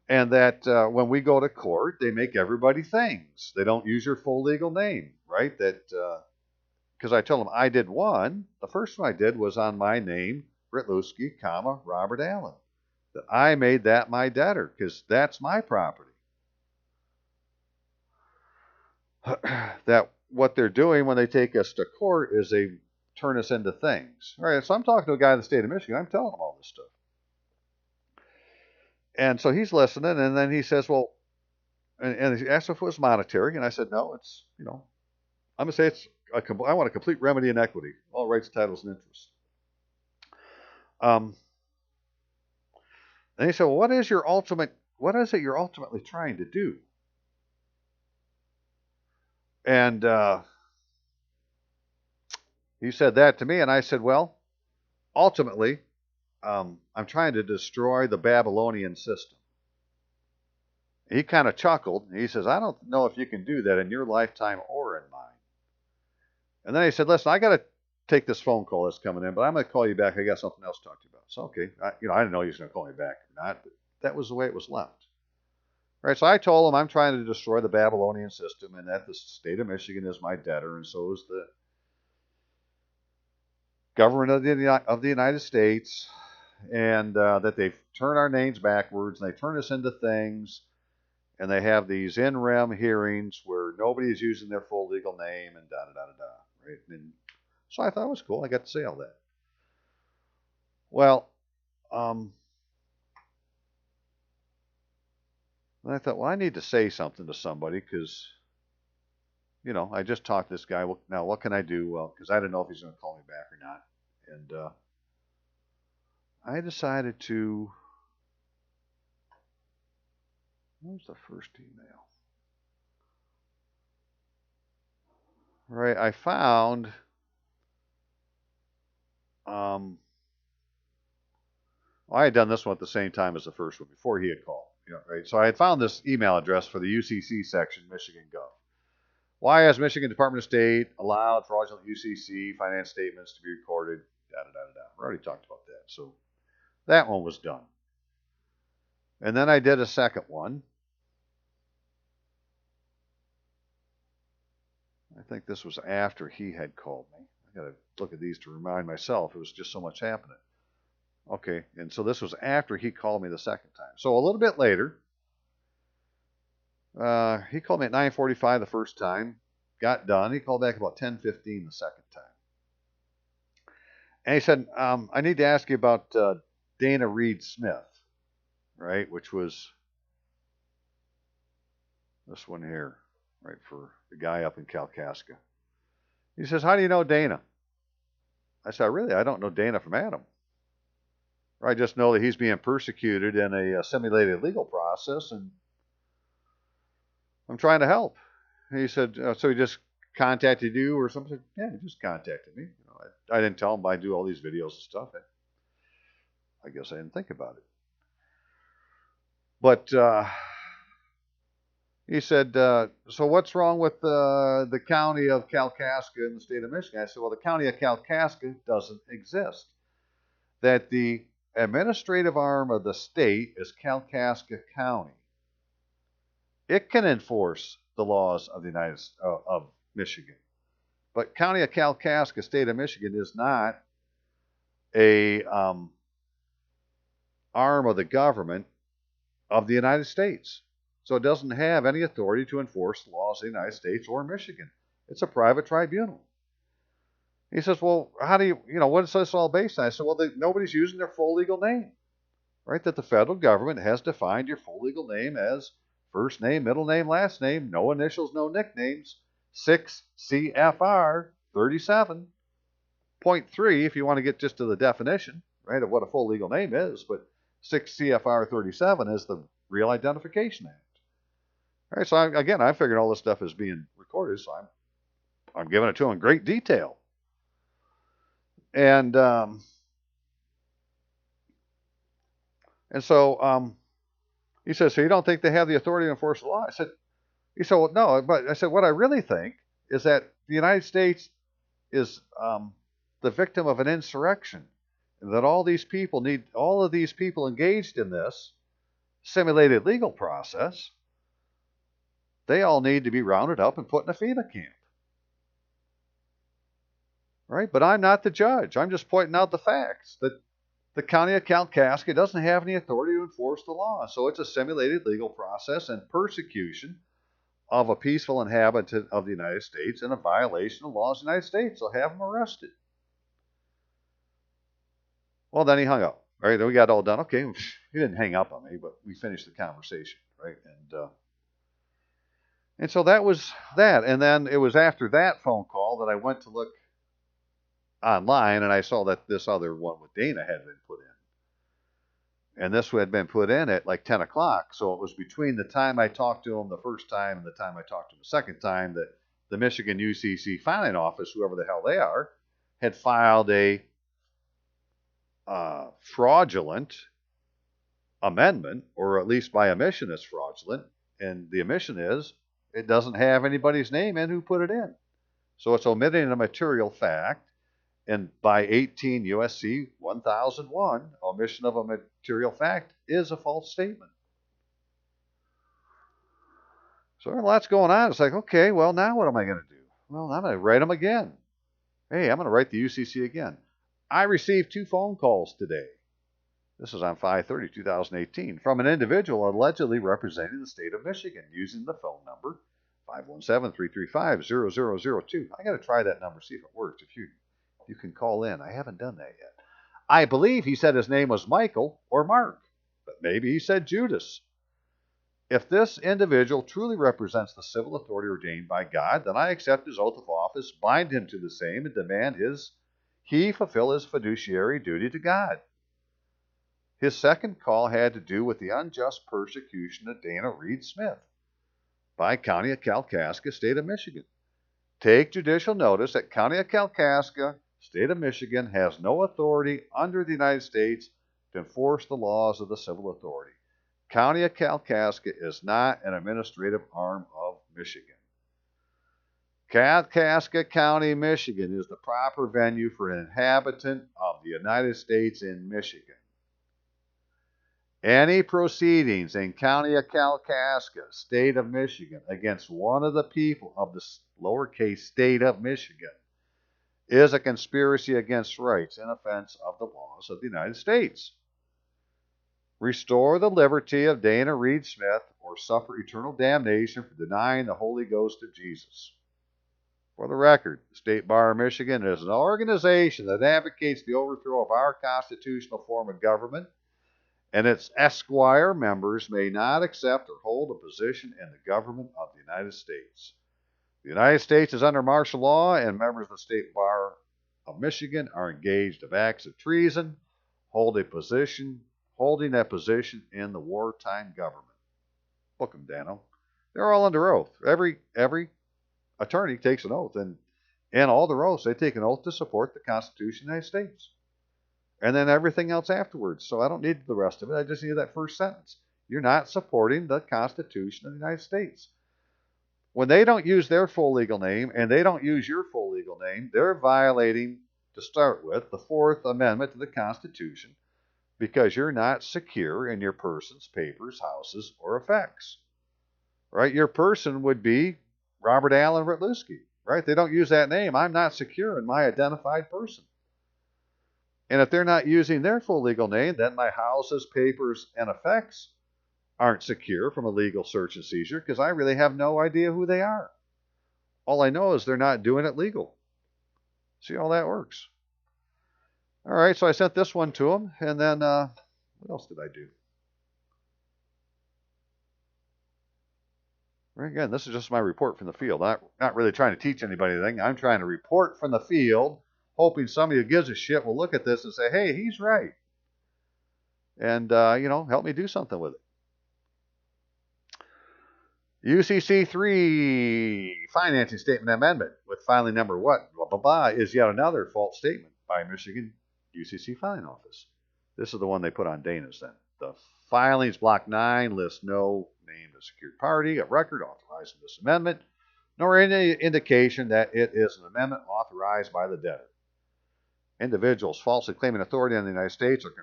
And that when we go to court, they make everybody things. They don't use your full legal name, right? That because I tell them I did one. The first one I did was on my name, Rytlewski, Robert Allen. That I made that my debtor because that's my property. That what they're doing when they take us to court is they turn us into things. All right, so I'm talking to a guy in the state of Michigan. I'm telling him all this stuff. And so he's listening, and then he says, well, and he asked if it was monetary, and I said, no, it's, I'm going to say I want a complete remedy in equity, all rights, titles, and interests. And he said, well, what is it you're ultimately trying to do? And He said that to me, and I said, well, ultimately, I'm trying to destroy the Babylonian system. He kind of chuckled. He says, I don't know if you can do that in your lifetime or in mine. And then he said, listen, I got to take this phone call that's coming in, but I'm going to call you back. I got something else to talk to you about. So, okay. I didn't know he was going to call me back or not, but that was the way it was left. Right, so I told him I'm trying to destroy the Babylonian system and that the state of Michigan is my debtor, and so is the government of the United States, and that they turn our names backwards and they turn us into things, and they have these in rem hearings where nobody is using their full legal name and da da da da da. Right, and so I thought it was cool. I got to say all that. Well, and I thought, well, I need to say something to somebody because I just talked to this guy. Well, now what can I do? Well, because I didn't know if he's going to call me back or not. And I decided to. What was the first email? Right, I found. I had done this one at the same time as the first one before he had called. Right. So I had found this email address for the UCC section, Michigan Gov. Why has Michigan Department of State allowed fraudulent UCC finance statements to be recorded? Da da da da. We already talked about that. So that one was done. And then I did a second one. I think this was after he had called me. I got to look at these to remind myself. It was just so much happening. Okay, and so this was after he called me the second time. So a little bit later, he called me at 9:45 the first time. Got done. He called back about 10:15 the second time. And he said, I need to ask you about Dana Reed Smith, right, which was this one here, right, for the guy up in Kalkaska. He says, how do you know Dana? I said, I don't know Dana from Adam. I just know that he's being persecuted in a simulated legal process, and I'm trying to help. And he said, so he just contacted you or something? Yeah, he just contacted me. I didn't tell him I do all these videos and stuff. I guess I didn't think about it. But he said, so what's wrong with the county of Kalkaska in the state of Michigan? I said, well, the county of Kalkaska doesn't exist. That the administrative arm of the state is Kalkaska County. It can enforce the laws of the of Michigan, but County of Kalkaska, state of Michigan, is not a arm of the government of the United States, so it doesn't have any authority to enforce the laws of the United States or Michigan. It's a private tribunal. He says, well, how do you, what is this all based on? I said, well, nobody's using their full legal name, right? That the federal government has defined your full legal name as first name, middle name, last name, no initials, no nicknames, 6 CFR 37.3, if you want to get just to the definition, right, of what a full legal name is, but 6 CFR 37 is the Real Identification Act. All right, so I figured all this stuff is being recorded, so I'm giving it to him in great detail. And so he says, so you don't think they have the authority to enforce the law? He said, well, no, but I said, what I really think is that the United States is the victim of an insurrection, and that all of these people engaged in this simulated legal process, they all need to be rounded up and put in a FEMA camp. Right? But I'm not the judge. I'm just pointing out the facts that the county of Kalkaska doesn't have any authority to enforce the law. So it's a simulated legal process and persecution of a peaceful inhabitant of the United States and a violation of laws of the United States. So have them arrested. Well, then he hung up. Right? Then we got all done. Okay, he didn't hang up on me, but we finished the conversation. Right? And so that was that. And then it was after that phone call that I went to look online, and I saw that this other one with Dana had been put in. And this had been put in at like 10 o'clock. So it was between the time I talked to him the first time and the time I talked to him the second time that the Michigan UCC filing office, whoever the hell they are, had filed a fraudulent amendment, or at least by omission it's fraudulent, and the omission is it doesn't have anybody's name in who put it in. So it's omitting a material fact, and by 18 USC 1001, omission of a material fact is a false statement. So there's lots going on. It's like, okay, well, now what am I going to do? Well, I'm going to write them again. Hey, I'm going to write the UCC again. I received 2 phone calls today. This is on 5/30/2018 from an individual allegedly representing the state of Michigan using the phone number 517-335-0002. I got to try that number, see if it works. If you can call in. I haven't done that yet. I believe he said his name was Michael or Mark, but maybe he said Judas. If this individual truly represents the civil authority ordained by God, then I accept his oath of office, bind him to the same, and demand he fulfill his fiduciary duty to God. His second call had to do with the unjust persecution of Dana Reed Smith by County of Kalkaska, State of Michigan. Take judicial notice that County of Kalkaska, State of Michigan, has no authority under the United States to enforce the laws of the civil authority. County of Kalkaska is not an administrative arm of Michigan. Kalkaska County, Michigan is the proper venue for an inhabitant of the United States in Michigan. Any proceedings in County of Kalkaska, State of Michigan, against one of the people of the lowercase State of Michigan is a conspiracy against rights and offense of the laws of the United States. Restore the liberty of Dana Reed Smith or suffer eternal damnation for denying the Holy Ghost of Jesus. For the record, the State Bar of Michigan is an organization that advocates the overthrow of our constitutional form of government, and its esquire members may not accept or hold a position in the government of the United States. The United States is under martial law, and members of the State Bar of Michigan are engaged in acts of treason, holding a position in the wartime government. Book them, Dano. They're all under oath. Every attorney takes an oath, and in all their oaths, they take an oath to support the Constitution of the United States. And then everything else afterwards. So I don't need the rest of it. I just need that first sentence. You're not supporting the Constitution of the United States. When they don't use their full legal name and they don't use your full legal name, they're violating, to start with, the Fourth Amendment to the Constitution, because you're not secure in your persons, papers, houses, or effects. Right? Your person would be Robert Allen Rutluski. Right? They don't use that name. I'm not secure in my identified person. And if they're not using their full legal name, then my houses, papers, and effects aren't secure from a legal search and seizure because I really have no idea who they are. All I know is they're not doing it legal. See how that works? All right, so I sent this one to them, and then what else did I do? Again, this is just my report from the field. I'm not really trying to teach anybody anything. I'm trying to report from the field, hoping somebody who gives a shit will look at this and say, hey, he's right. And, help me do something with it. UCC 3 financing statement amendment with filing number what? Blah, blah, blah, is yet another false statement by Michigan UCC filing office. This is the one they put on Dana's then. The filings block 9 lists no named a secured party of record authorizing this amendment, nor any indication that it is an amendment authorized by the debtor. Individuals falsely claiming authority in the United States are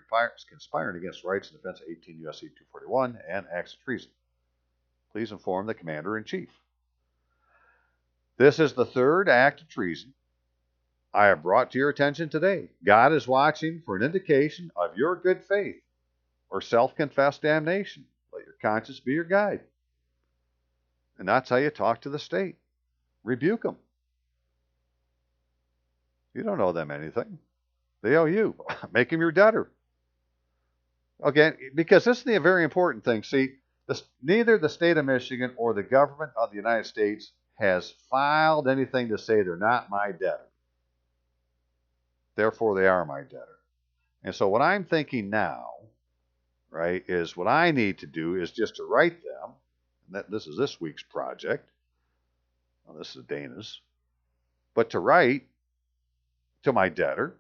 conspiring against rights in defense of 18 U.S.C. 241 and acts of treason. Please inform the Commander-in-Chief. This is the third act of treason I have brought to your attention today. God is watching for an indication of your good faith or self-confessed damnation. Let your conscience be your guide. And that's how you talk to the state. Rebuke them. You don't owe them anything. They owe you. Make them your debtor. Okay, because this is the very important thing. See, neither the state of Michigan or the government of the United States has filed anything to say they're not my debtor. Therefore, they are my debtor. And so what I'm thinking now, right, is what I need to do is just to write them. This is this week's project. Well, this is Dana's. But to write to my debtor,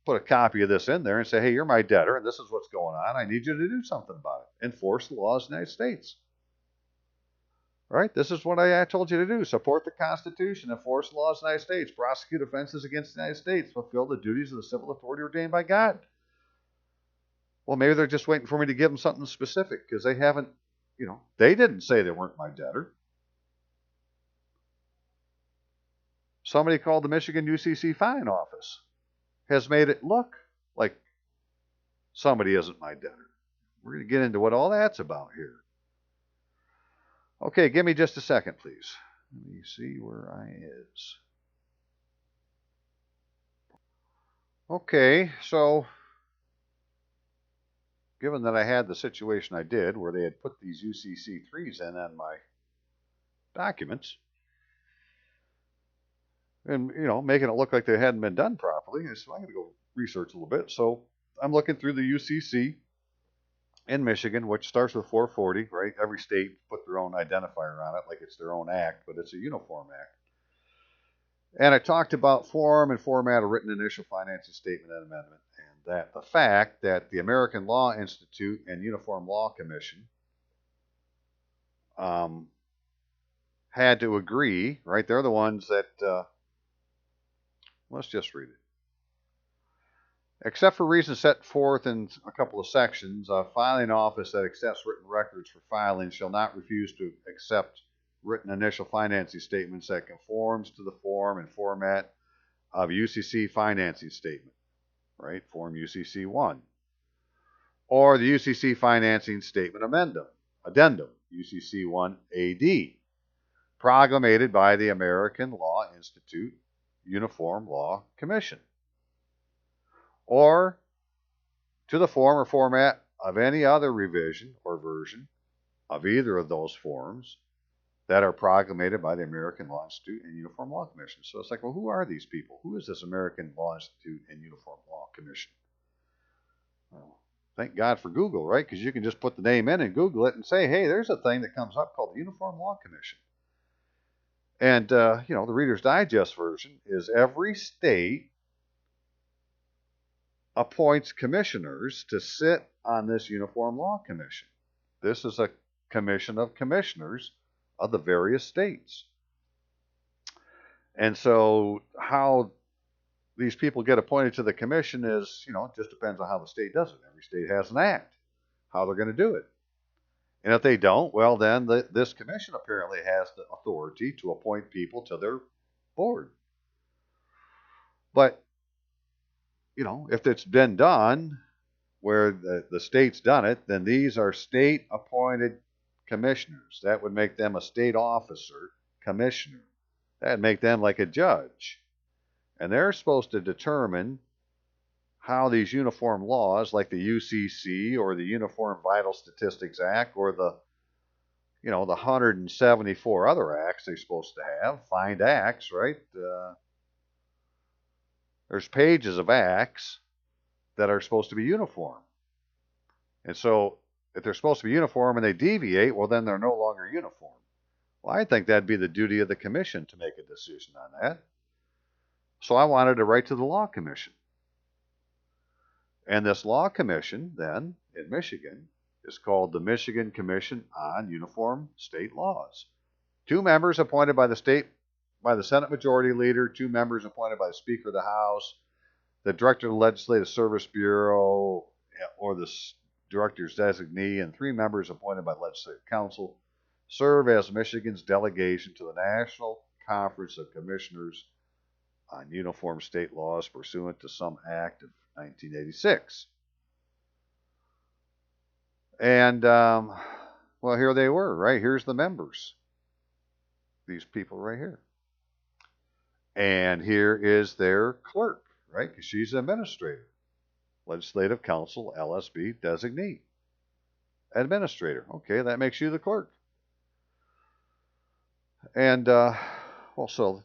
put a copy of this in there and say, hey, you're my debtor and this is what's going on. I need you to do something about it. Enforce the laws of the United States. Right? This is what I told you to do. Support the Constitution, enforce the laws of the United States, prosecute offenses against the United States, fulfill the duties of the civil authority ordained by God. Well, maybe they're just waiting for me to give them something specific because they haven't, they didn't say they weren't my debtor. Somebody called the Michigan UCC fine office has made it look like somebody isn't my debtor. We're going to get into what all that's about here. Okay, give me just a second, please. Let me see where I is. Okay, so given that I had the situation I did where they had put these UCC3s in on my documents and, making it look like they hadn't been done properly, so I'm going to go research a little bit. So I'm looking through the UCC in Michigan, which starts with 440, right? Every state put their own identifier on it, like it's their own act, but it's a uniform act. And I talked about form and format of written initial financing statement and amendment, and that the fact that the American Law Institute and Uniform Law Commission had to agree, right? They're the ones that, let's just read it. Except for reasons set forth in a couple of sections, a filing office that accepts written records for filing shall not refuse to accept written initial financing statements that conforms to the form and format of UCC financing statement, right? Form UCC 1. Or the UCC financing statement addendum, UCC 1 AD, promulgated by the American Law Institute Uniform Law Commission. Or to the form or format of any other revision or version of either of those forms that are promulgated by the American Law Institute and Uniform Law Commission. So it's like, well, who are these people? Who is this American Law Institute and Uniform Law Commission? Well, thank God for Google, right? Because you can just put the name in and Google it and say, hey, there's a thing that comes up called the Uniform Law Commission. And, the Reader's Digest version is every state appoints commissioners to sit on this Uniform Law Commission. This is a commission of commissioners of the various states. And so how these people get appointed to the commission is, it just depends on how the state does it. Every state has an act, how they're going to do it. And if they don't, well, then this commission apparently has the authority to appoint people to their board. But if it's been done where the state's done it, then these are state-appointed commissioners. That would make them a state officer, commissioner. That would make them like a judge. And they're supposed to determine how these uniform laws, like the UCC or the Uniform Vital Statistics Act or the 174 other acts they're supposed to have, find acts, right? There's pages of acts that are supposed to be uniform. And so if they're supposed to be uniform and they deviate, well, then they're no longer uniform. Well, I think that'd be the duty of the commission to make a decision on that. So I wanted to write to the Law Commission. And this Law Commission, then, in Michigan, is called the Michigan Commission on Uniform State Laws. 2 members appointed by the Senate Majority Leader, 2 members appointed by the Speaker of the House, the Director of the Legislative Service Bureau, or the Director's designee, and 3 members appointed by the Legislative Council serve as Michigan's delegation to the National Conference of Commissioners on Uniform State Laws pursuant to some act of 1986. And, well, here they were, right? Here's the members. These people right here. And here is their clerk, right? Because she's an administrator. Legislative Council, LSB, designee. Administrator. Okay, that makes you the clerk. And, well, so,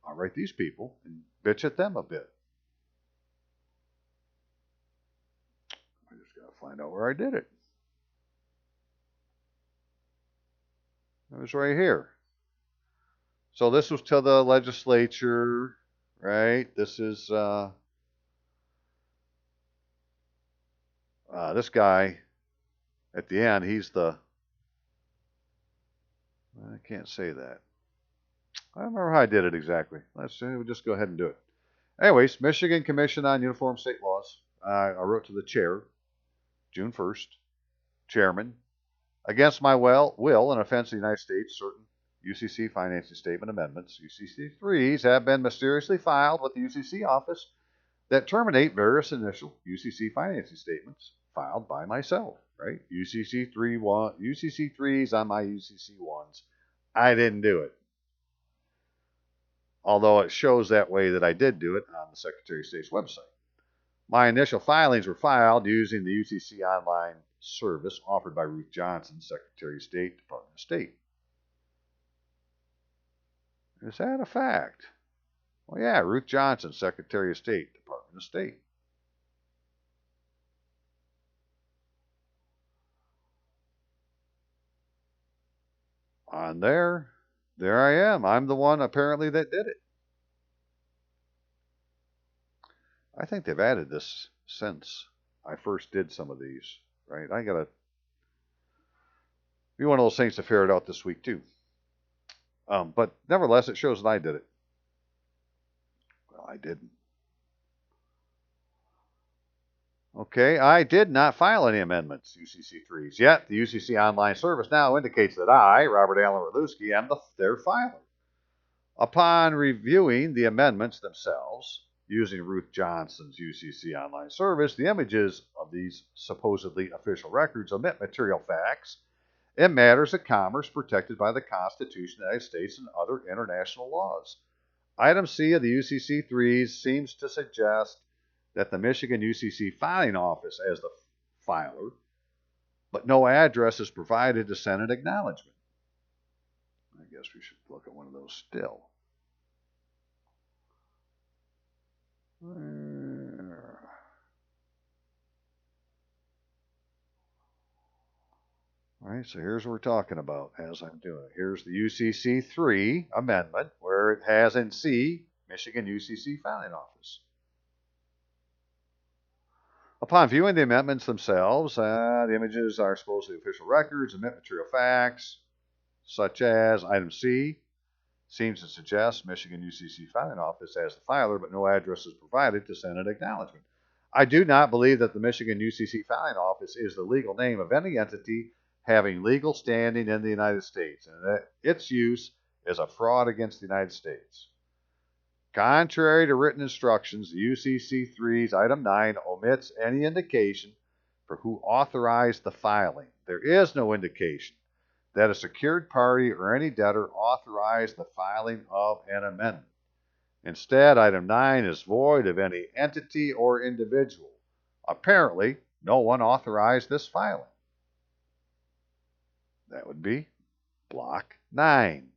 I'll write these people and bitch at them a bit. I just got to find out where I did it. It was right here. So this was to the legislature, right? This is this guy at the end. He's the, I can't say that. I don't remember how I did it exactly. We'll just go ahead and do it. Anyways, Michigan Commission on Uniform State Laws. I wrote to the chair, June 1st. Chairman, against my will and offense to the United States, certain UCC financing statement amendments, UCC 3s, have been mysteriously filed with the UCC office that terminate various initial UCC financing statements filed by myself, right? UCC 3s on my UCC 1s. I didn't do it. Although it shows that way that I did do it on the Secretary of State's website. My initial filings were filed using the UCC online service offered by Ruth Johnson, Secretary of State, Department of State. Is that a fact? Well, yeah, Ruth Johnson, Secretary of State, Department of State. On there I am. I'm the one apparently that did it. I think they've added this since I first did some of these, right? I gotta be one of those things to figure it out this week too. But nevertheless, it shows that I did it. Well, I didn't. Okay, I did not file any amendments, UCC 3s, yet the UCC online service now indicates that I, Robert Allen Orlowski, am their filer. Upon reviewing the amendments themselves, using Ruth Johnson's UCC online service, the images of these supposedly official records omit material facts in matters of commerce protected by the Constitution of the United States and other international laws. Item C of the UCC 3s seems to suggest that the Michigan UCC filing office as the filer, but no address is provided to send an acknowledgement. I guess we should look at one of those still. All right, so here's what we're talking about as I'm doing it. Here's the UCC 3 amendment where it has in C, Michigan UCC filing office. Upon viewing the amendments themselves, the images are supposedly official records, omit material facts, such as item C, seems to suggest Michigan UCC filing office as the filer, but no address is provided to send an acknowledgement. I do not believe that the Michigan UCC filing office is the legal name of any entity having legal standing in the United States, and that its use is a fraud against the United States. Contrary to written instructions, the UCC 3's item 9 omits any indication for who authorized the filing. There is no indication that a secured party or any debtor authorized the filing of an amendment. Instead, item 9 is void of any entity or individual. Apparently, no one authorized this filing. That would be block 9,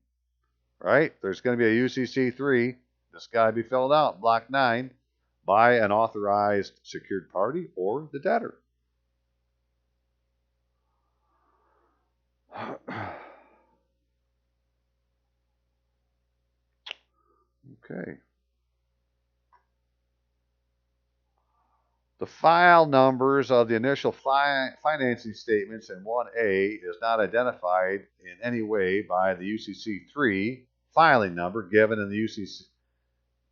right? There's going to be a UCC 3. This got to be filled out, block 9, by an authorized secured party or the debtor. Okay. The file numbers of the initial financing statements in 1A is not identified in any way by the UCC 3 filing number given the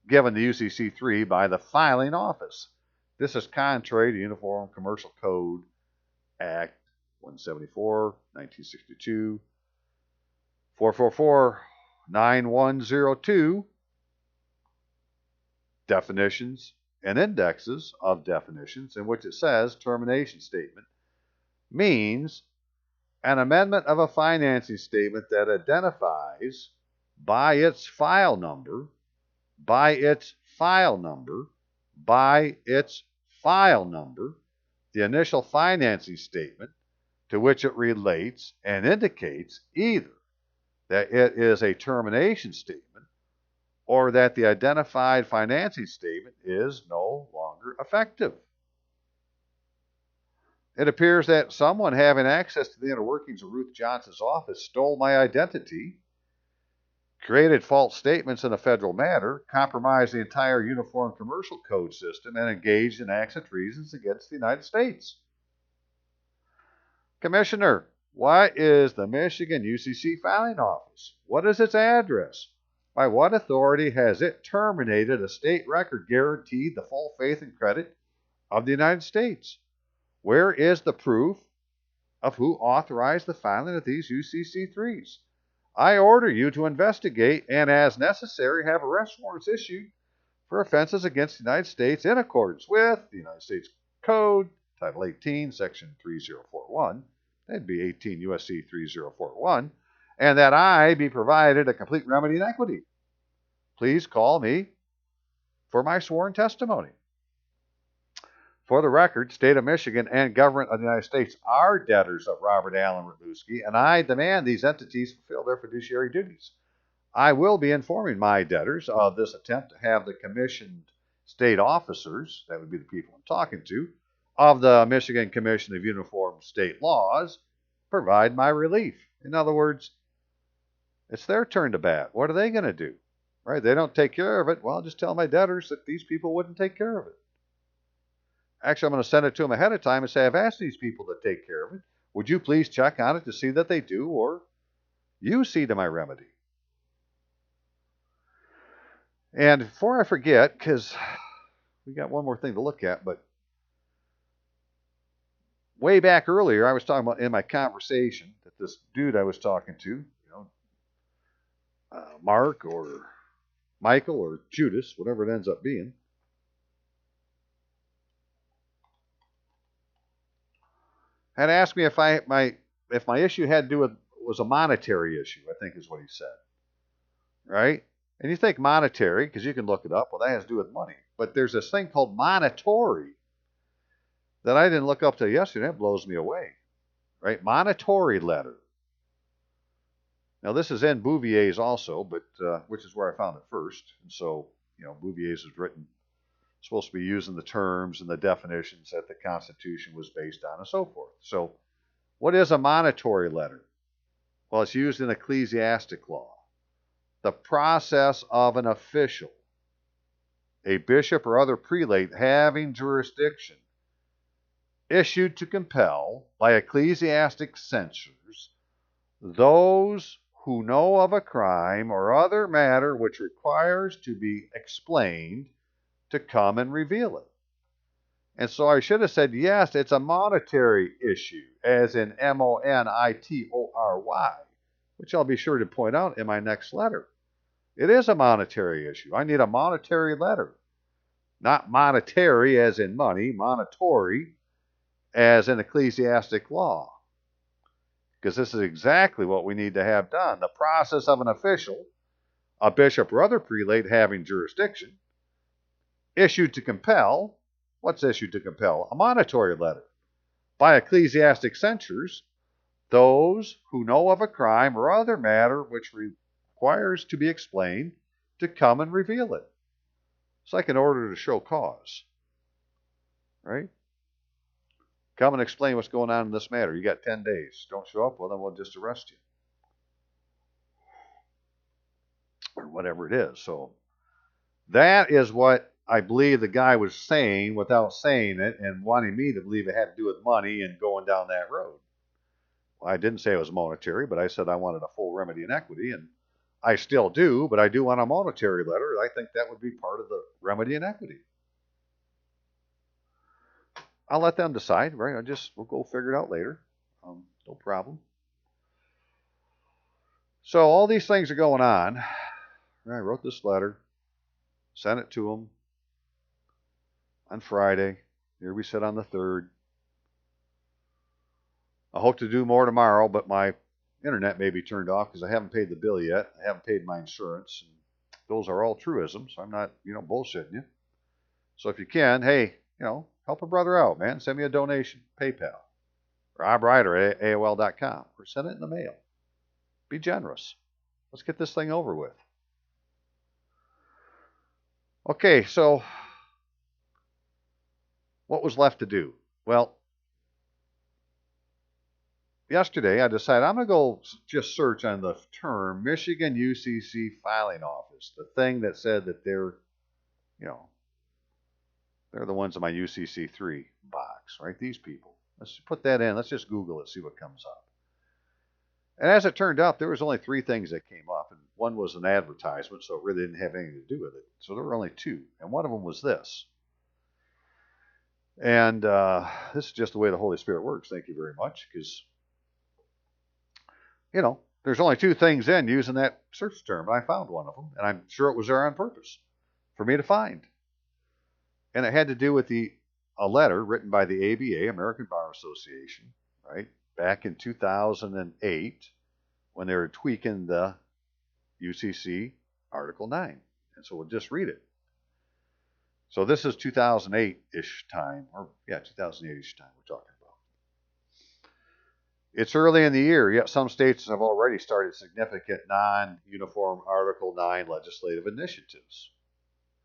UCC 3 by the filing office. This is contrary to Uniform Commercial Code Act 174, 1962, 444, 9102, definitions and indexes of definitions, in which it says termination statement means an amendment of a financing statement that identifies by its file number, by its file number, by its file number, the initial financing statement to which it relates and indicates either that it is a termination statement or that the identified financing statement is no longer effective. It appears that someone having access to the inner workings of Ruth Johnson's office stole my identity created false statements in a federal matter, compromised the entire Uniform Commercial Code system, and engaged in acts and treasons against the United States. Commissioner, what is the Michigan UCC filing office? What is its address? By what authority has it terminated a state record guaranteed the full faith and credit of the United States? Where is the proof of who authorized the filing of these UCC3s? I order you to investigate and, as necessary, have arrest warrants issued for offenses against the United States in accordance with the United States Code, Title 18, Section 3041. That'd be 18 U.S.C. 3041. And that I be provided a complete remedy in equity. Please call me for my sworn testimony. For the record, State of Michigan and Government of the United States are debtors of Robert Allen Radlewski, and I demand these entities fulfill their fiduciary duties. I will be informing my debtors of this attempt to have the commissioned state officers, that would be the people I'm talking to, of the Michigan Commission of Uniform State Laws, provide my relief. In other words, it's their turn to bat. What are they going to do? Right? They don't take care of it. Well, I'll just tell my debtors that these people wouldn't take care of it. Actually, I'm going to send it to them ahead of time and say, I've asked these people to take care of it. Would you please check on it to see that they do, or you see to my remedy? And before I forget, because we got one more thing to look at, but way back earlier, I was talking about in my conversation that this dude I was talking to, Mark or Michael or Judas, whatever it ends up being, had asked me if my issue had to do with was a monetary issue, I think is what he said. Right? And you think monetary, because you can look it up, well, that has to do with money. But there's this thing called monitory that I didn't look up till yesterday. That blows me away. Right? Monitory letter. Now, this is in Bouvier's also, but which is where I found it first. And so, Bouvier's was written, supposed to be using the terms and the definitions that the Constitution was based on and so forth. So, what is a monitory letter? Well, it's used in ecclesiastic law. The process of an official, a bishop or other prelate having jurisdiction, issued to compel by ecclesiastic censors those who know of a crime or other matter which requires to be explained to come and reveal it. And so I should have said, yes, it's a monetary issue, as in monitory, which I'll be sure to point out in my next letter. It is a monetary issue. I need a monetary letter. Not monetary as in money, monitory as in ecclesiastic law. Because this is exactly what we need to have done. The process of an official, a bishop or other prelate having jurisdiction, issued to compel. What's issued to compel? A monitory letter by ecclesiastic censors, those who know of a crime or other matter which requires to be explained to come and reveal it. It's like an order to show cause. Right? Come and explain what's going on in this matter. You got 10 days. Don't show up, well, then we'll just arrest you. Or whatever it is. So that is what I believe the guy was saying without saying it and wanting me to believe it had to do with money and going down that road. Well, I didn't say it was monetary, but I said I wanted a full remedy in equity, and I still do, but I do want a monetary letter. I think that would be part of the remedy in equity. I'll let them decide, right? We'll go figure it out later. No problem. So all these things are going on. I wrote this letter, sent it to them on Friday. Here we sit on the 3rd. I hope to do more tomorrow, but my internet may be turned off because I haven't paid the bill yet. I haven't paid my insurance. And those are all truisms. So I'm not, bullshitting you. So if you can, hey, help a brother out, man. Send me a donation. PayPal. Rob Ryder at AOL.com. Or send it in the mail. Be generous. Let's get this thing over with. Okay, so what was left to do? Well, yesterday I decided I'm going to go just search on the term Michigan UCC filing office, the thing that said that you know, they're the ones in my UCC3 box, right? These people. Let's put that in. Let's just Google it, see what comes up. And as it turned out, there was only three things that came up, and one was an advertisement, so it really didn't have anything to do with it. So there were only two, and one of them was this. And this is just the way the Holy Spirit works. Thank you very much, because there's only two things in using that search term, and I found one of them, and I'm sure it was there on purpose for me to find. And it had to do with a letter written by the ABA, American Bar Association, right, back in 2008 when they were tweaking the UCC Article 9. And so we'll just read it. So this is 2008-ish time, 2008-ish time we're talking about. It's early in the year, yet some states have already started significant non-uniform Article 9 legislative initiatives.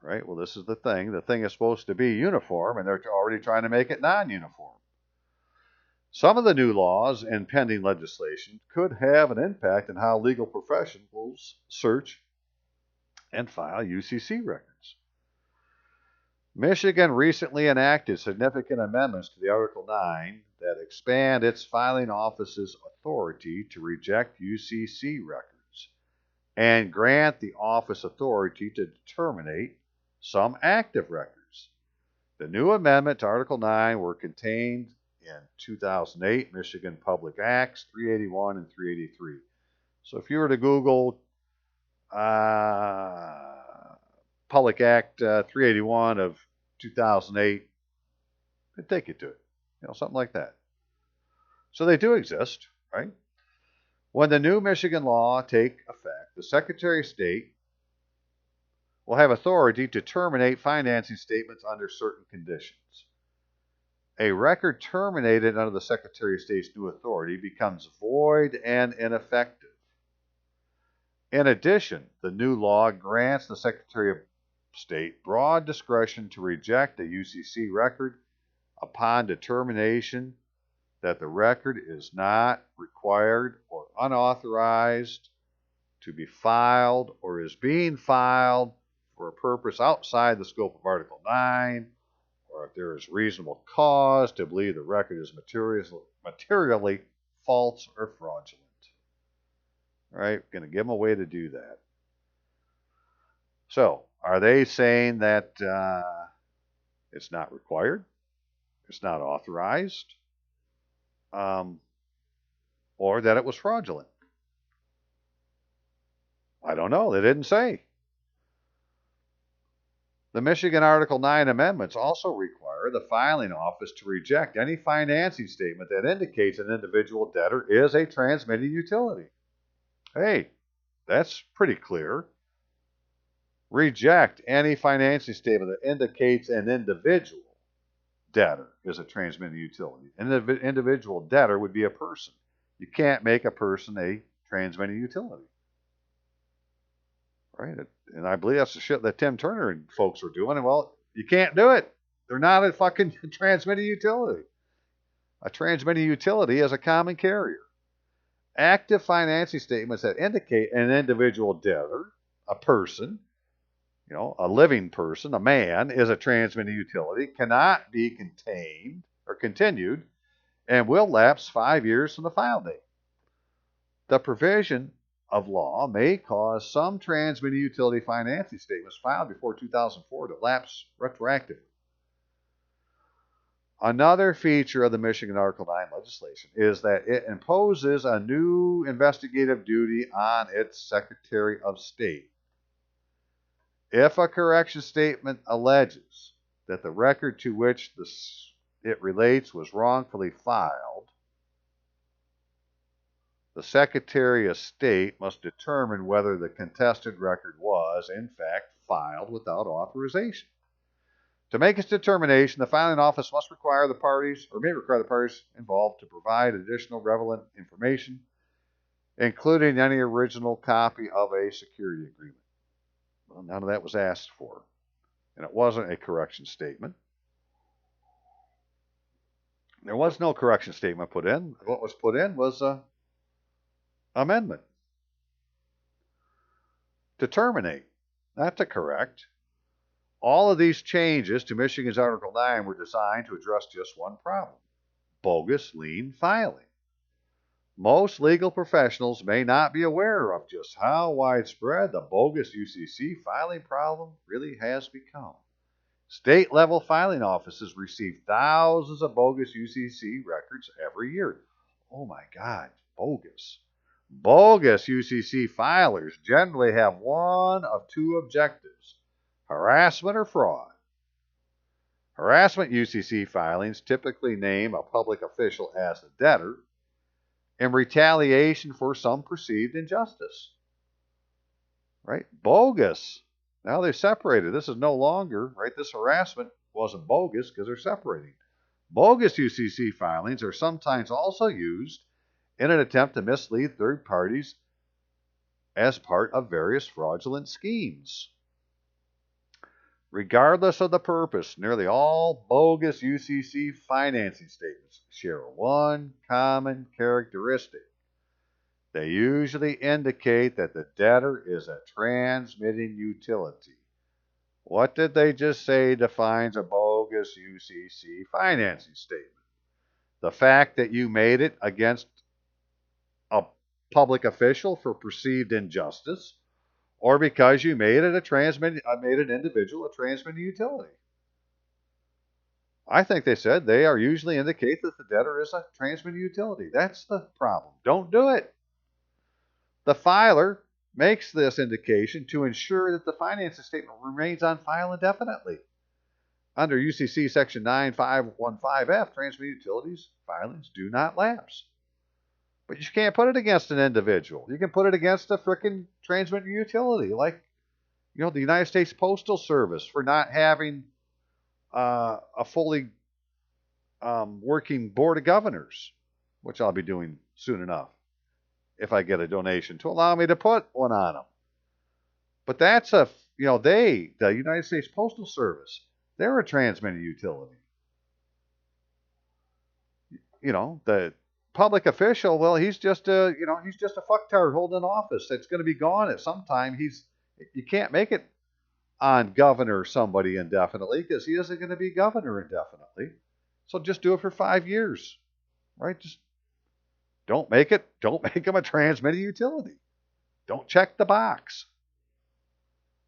Right? Well, this is the thing. The thing is supposed to be uniform, and they're already trying to make it non-uniform. Some of the new laws and pending legislation could have an impact on how legal professionals search and file UCC records. Michigan recently enacted significant amendments to the Article 9 that expand its filing office's authority to reject UCC records and grant the office authority to terminate some active records. The new amendment to Article 9 were contained in 2008 Michigan Public Acts 381 and 383. So if you were to Google Public Act 381 of 2008, it'd take you to it. Something like that. So they do exist, right? When the new Michigan law take effect, the Secretary of State will have authority to terminate financing statements under certain conditions. A record terminated under the Secretary of State's new authority becomes void and ineffective. In addition, the new law grants the Secretary of State broad discretion to reject a UCC record upon determination that the record is not required or unauthorized to be filed or is being filed for a purpose outside the scope of Article 9, or if there is reasonable cause to believe the record is materially false or fraudulent. All right, going to give them a way to do that. So, are they saying that it's not required, it's not authorized, or that it was fraudulent? I don't know. They didn't say. The Michigan Article 9 amendments also require the filing office to reject any financing statement that indicates an individual debtor is a transmitting utility. Hey, that's pretty clear. Reject any financing statement that indicates an individual debtor is a transmitting utility. An individual debtor would be a person. You can't make a person a transmitting utility. Right? And I believe that's the shit that Tim Turner and folks were doing. And well, you can't do it. They're not a fucking transmitting utility. A transmitting utility is a common carrier. Active financing statements that indicate an individual debtor, a person, a living person, a man, is a transmitting utility, cannot be contained or continued, and will lapse 5 years from the file date. The provision of law may cause some transmitting utility financing statements filed before 2004 to lapse retroactively. Another feature of the Michigan Article 9 legislation is that it imposes a new investigative duty on its Secretary of State. If a correction statement alleges that the record to which it relates was wrongfully filed, the Secretary of State must determine whether the contested record was, in fact, filed without authorization. To make its determination, the filing office must require the parties, or may require the parties involved to provide additional relevant information, including any original copy of a security agreement. Well, none of that was asked for, and it wasn't a correction statement. There was no correction statement put in. What was put in was an amendment to terminate, not to correct. All of these changes to Michigan's Article 9 were designed to address just one problem: bogus lien filing. Most legal professionals may not be aware of just how widespread the bogus UCC filing problem really has become. State level filing offices receive thousands of bogus UCC records every year. Oh my God, bogus. Bogus UCC filers generally have one of two objectives: harassment or fraud. Harassment UCC filings typically name a public official as the debtor in retaliation for some perceived injustice. Right? Bogus. Now they've separated. This is no longer, right? This harassment wasn't bogus because they're separating. Bogus UCC filings are sometimes also used in an attempt to mislead third parties as part of various fraudulent schemes. Regardless of the purpose, nearly all bogus UCC financing statements share one common characteristic. They usually indicate that the debtor is a transmitting utility. What did they just say defines a bogus UCC financing statement? The fact that you made it against a public official for perceived injustice, or because you made it made an individual a transmitting utility. I think they said they are usually indicate that the debtor is a transmitting utility. That's the problem. Don't do it. The filer makes this indication to ensure that the financing statement remains on file indefinitely. Under UCC Section 9515F, transmitting utilities filings do not lapse. But you can't put it against an individual. You can put it against a frickin' transmitting utility, like the United States Postal Service for not having a fully working board of governors, which I'll be doing soon enough if I get a donation to allow me to put one on them. But that's the United States Postal Service, they're a transmitting utility. The public official, well, he's just a fucktard holding office that's going to be gone at some time. You can't make it on governor somebody indefinitely because he isn't going to be governor indefinitely. So just do it for 5 years, right? Just don't make him a transmitting utility. Don't check the box.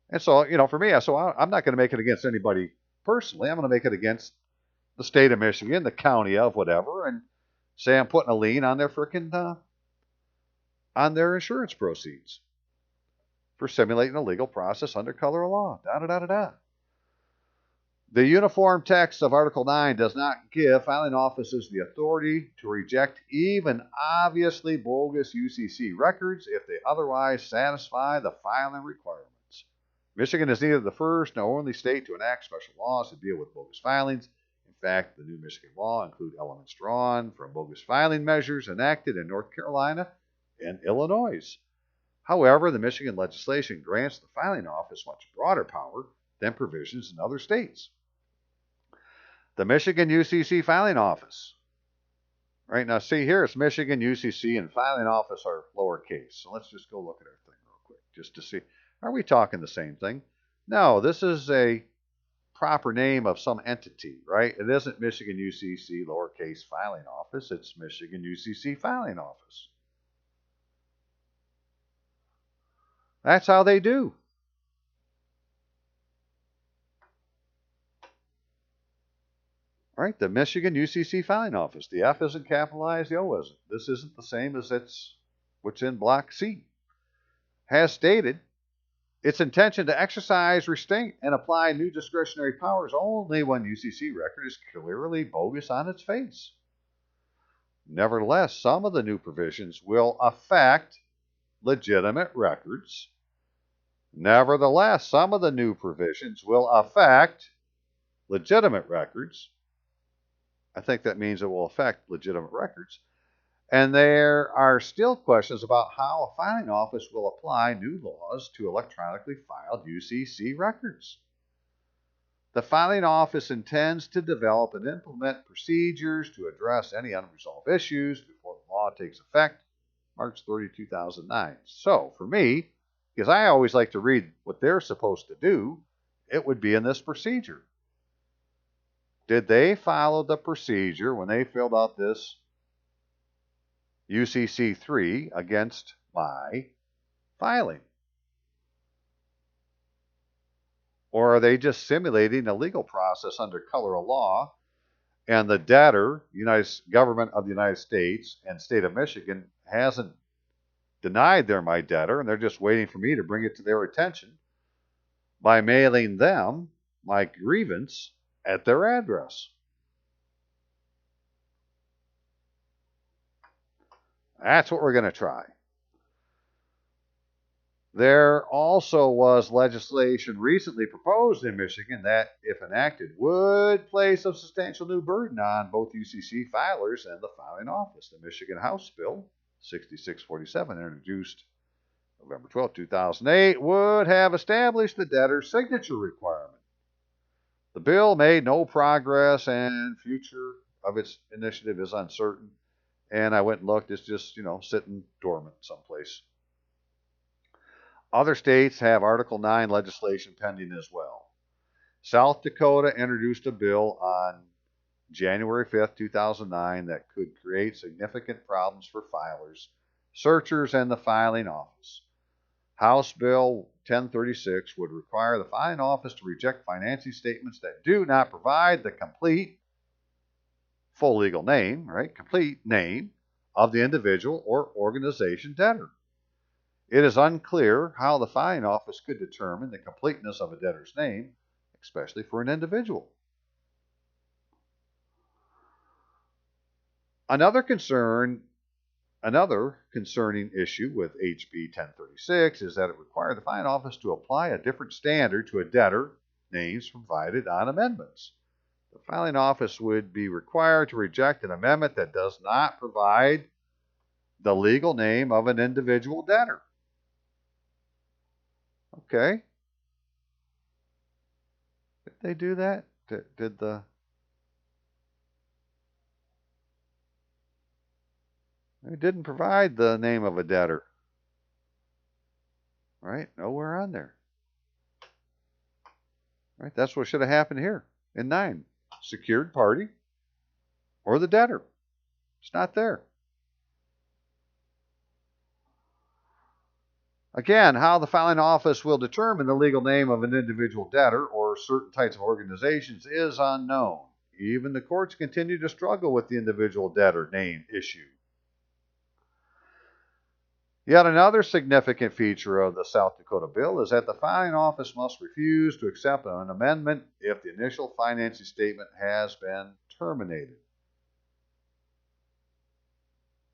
And so, for me, I'm not going to make it against anybody personally. I'm going to make it against the state of Michigan, the county of whatever, and say I'm putting a lien on their on their insurance proceeds for simulating a legal process under color of law. Da da da da da. The uniform text of Article 9 does not give filing offices the authority to reject even obviously bogus UCC records if they otherwise satisfy the filing requirements. Michigan is neither the first nor only state to enact special laws to deal with bogus filings. In fact, the new Michigan law include elements drawn from bogus filing measures enacted in North Carolina and Illinois. However, the Michigan legislation grants the filing office much broader power than provisions in other states. The Michigan UCC filing office. Right now, see here, it's Michigan UCC and filing office are lowercase. So let's just go look at our thing real quick just to see. Are we talking the same thing? No, this is a proper name of some entity, right? It isn't Michigan UCC lowercase filing office. It's Michigan UCC filing office. That's how they do. Right, the Michigan UCC filing office. The F isn't capitalized, the O isn't. This isn't the same as what's in Block C. Has stated its intention to exercise restraint and apply new discretionary powers only when UCC record is clearly bogus on its face. Nevertheless, some of the new provisions will affect legitimate records. Nevertheless, some of the new provisions will affect legitimate records. I think that means it will affect legitimate records. And there are still questions about how a filing office will apply new laws to electronically filed UCC records. The filing office intends to develop and implement procedures to address any unresolved issues before the law takes effect, March 30, 2009. So, for me, because I always like to read what they're supposed to do, it would be in this procedure. Did they follow the procedure when they filled out this UCC 3 against my filing? Or are they just simulating a legal process under color of law, and the debtor, United government of the United States and state of Michigan, hasn't denied they're my debtor, and they're just waiting for me to bring it to their attention by mailing them my grievance at their address? That's what we're going to try. There also was legislation recently proposed in Michigan that, if enacted, would place a substantial new burden on both UCC filers and the filing office. The Michigan House Bill 6647, introduced November 12, 2008, would have established the debtor's signature requirement. The bill made no progress, and future of its initiative is uncertain. And I went and looked. It's just, sitting dormant someplace. Other states have Article 9 legislation pending as well. South Dakota introduced a bill on January 5th, 2009 that could create significant problems for filers, searchers, and the filing office. House Bill 1036 would require the filing office to reject financing statements that do not provide the complete, full legal name, complete name of the individual or organization debtor. It is unclear how the filing office could determine the completeness of a debtor's name, especially for an individual. Another concerning issue with HB 1036 is that it required the filing office to apply a different standard to a debtor names provided on amendments. The filing office would be required to reject an amendment that does not provide the legal name of an individual debtor. Okay. Did they do that? It didn't provide the name of a debtor. Right? Nowhere on there. Right? That's what should have happened here in 9. Secured party or the debtor. It's not there. Again, how the filing office will determine the legal name of an individual debtor or certain types of organizations is unknown. Even the courts continue to struggle with the individual debtor name issue. Yet another significant feature of the South Dakota bill is that the filing office must refuse to accept an amendment if the initial financing statement has been terminated.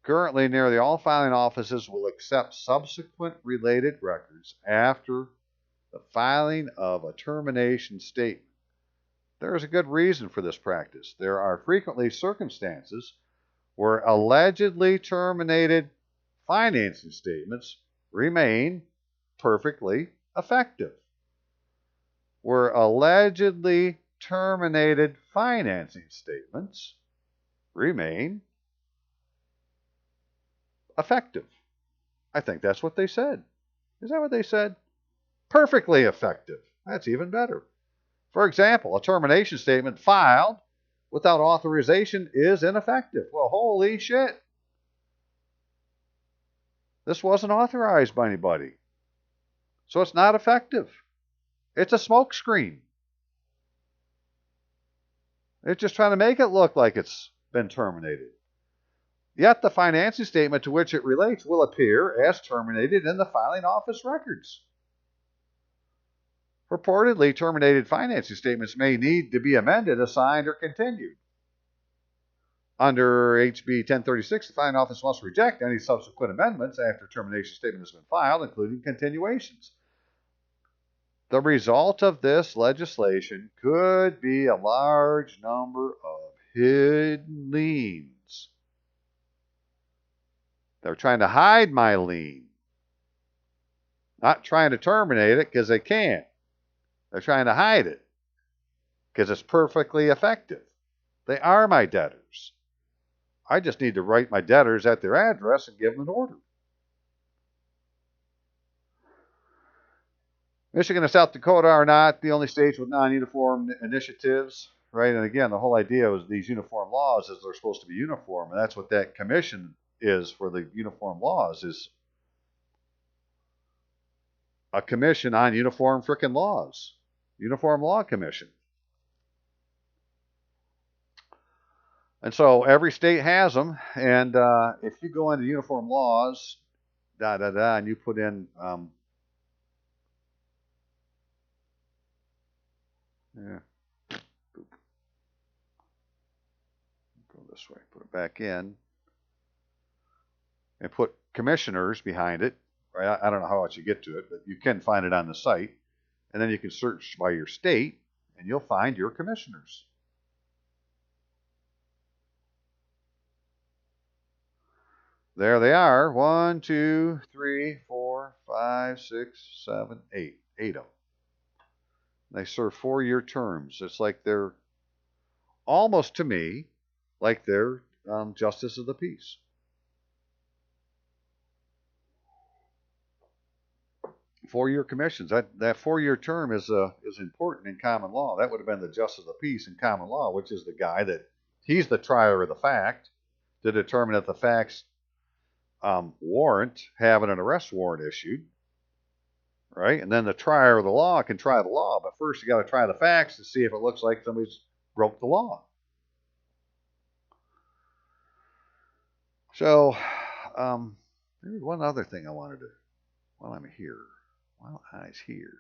Currently, nearly all filing offices will accept subsequent related records after the filing of a termination statement. There is a good reason for this practice. There are frequently circumstances where allegedly terminated financing statements remain perfectly effective. Where allegedly terminated financing statements remain effective. I think that's what they said. Is that what they said? Perfectly effective. That's even better. For example, a termination statement filed without authorization is ineffective. Well, holy shit. This wasn't authorized by anybody. So it's not effective. It's a smokescreen. It's just trying to make it look like it's been terminated. Yet the financing statement to which it relates will appear as terminated in the filing office records. Reportedly, terminated financing statements may need to be amended, assigned, or continued. Under HB 1036, the filing office must reject any subsequent amendments after termination statement has been filed, including continuations. The result of this legislation could be a large number of hidden liens. They're trying to hide my lien. Not trying to terminate it because they can't. They're trying to hide it. because it's perfectly effective. They are my debtors. I just need to write my debtors at their address and give them an order. Michigan and South Dakota are not the only states with non-uniform initiatives, right? And again, the whole idea was these uniform laws is they're supposed to be uniform, and that's what that commission is for the uniform laws, is a commission on uniform frickin' laws. Uniform Law Commission. And so every state has them, and if you go into uniform laws, and you put in, yeah, go this way, put it back in, and put commissioners behind it, right? I don't know how else you get to it, but you can find it on the site, and then you can search by your state, and you'll find your commissioners. There they are. 1, 2, 3, 4, 5, 6, 7, 8. 8 of them. They serve 4-year terms. It's like they're almost, to me, like they're justice of the peace. Four-year commissions. That 4-year term is important in common law. That would have been the justice of the peace in common law, which is the guy that he's the trier of the fact to determine if the facts warrant having an arrest warrant issued, right? And then the trier of the law can try the law, but first you got to try the facts to see if it looks like somebody's broke the law. So, there's one other thing I wanted to, while I'm here, while I was here.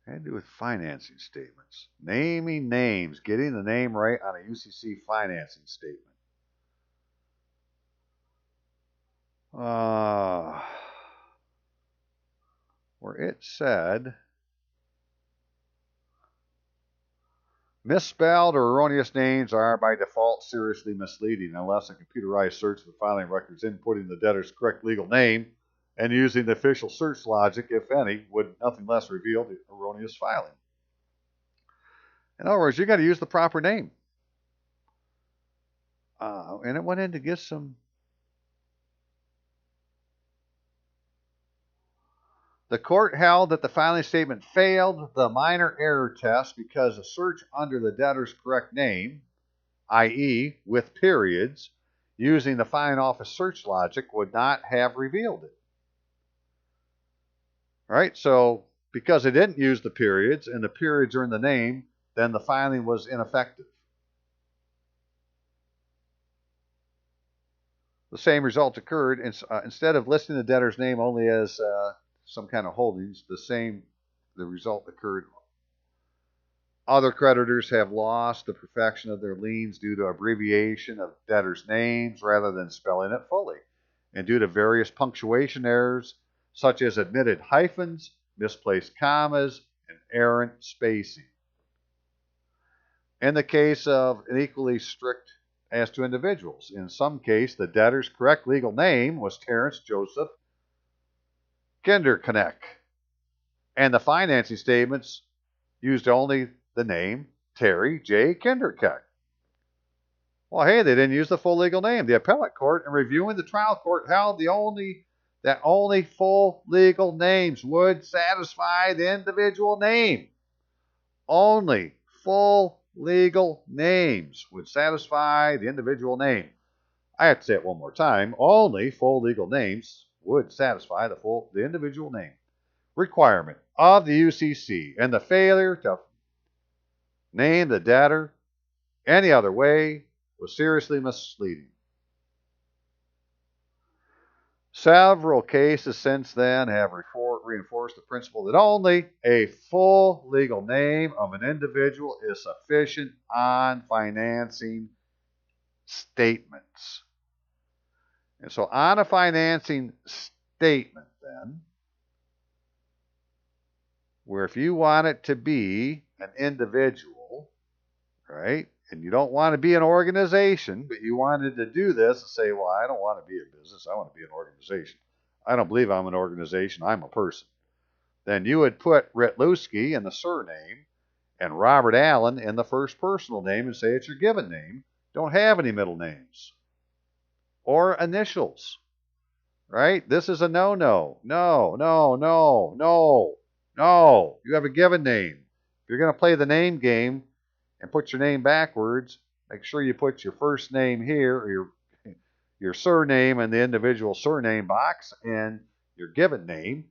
Had to do with financing statements. Naming names, getting the name right on a UCC financing statement. Where it said, misspelled or erroneous names are by default seriously misleading unless a computerized search of the filing records inputting the debtor's correct legal name and using the official search logic, if any, would nothing less reveal the erroneous filing. In other words, you got to use the proper name. And it went in to get some. The court held that the filing statement failed the minor error test because a search under the debtor's correct name, i.e., with periods, using the filing office search logic would not have revealed it. Right? So, because it didn't use the periods and the periods are in the name, then the filing was ineffective. The same result occurred. Instead of listing the debtor's name only as some kind of holdings, the result occurred. Other creditors have lost the perfection of their liens due to abbreviation of debtors' names rather than spelling it fully, and due to various punctuation errors, such as omitted hyphens, misplaced commas, and errant spacing. In the case of an equally strict as to individuals, in some case, the debtor's correct legal name was Terrence Joseph Kinderknecht, and the financing statements used only the name Terry J. Kinderknecht. Well, hey, they didn't use the full legal name. The appellate court, in reviewing the trial court, held that only full legal names would satisfy the individual name. Only full legal names would satisfy the individual name. I have to say it one more time. Only full legal names would satisfy the individual name requirement of the UCC, and the failure to name the debtor any other way was seriously misleading. Several cases since then have reinforced the principle that only a full legal name of an individual is sufficient on financing statements. And so on a financing statement, then, where if you want it to be an individual, right, and you don't want to be an organization, but you wanted to do this and say, well, I don't want to be a business, I want to be an organization. I don't believe I'm an organization. I'm a person. Then you would put Ritluski in the surname and Robert Allen in the first personal name and say it's your given name. Don't have any middle names or initials, right? This is a no-no. No, no, no, no, no. You have a given name. If you're going to play the name game and put your name backwards, make sure you put your first name here or your surname in the individual surname box and your given name,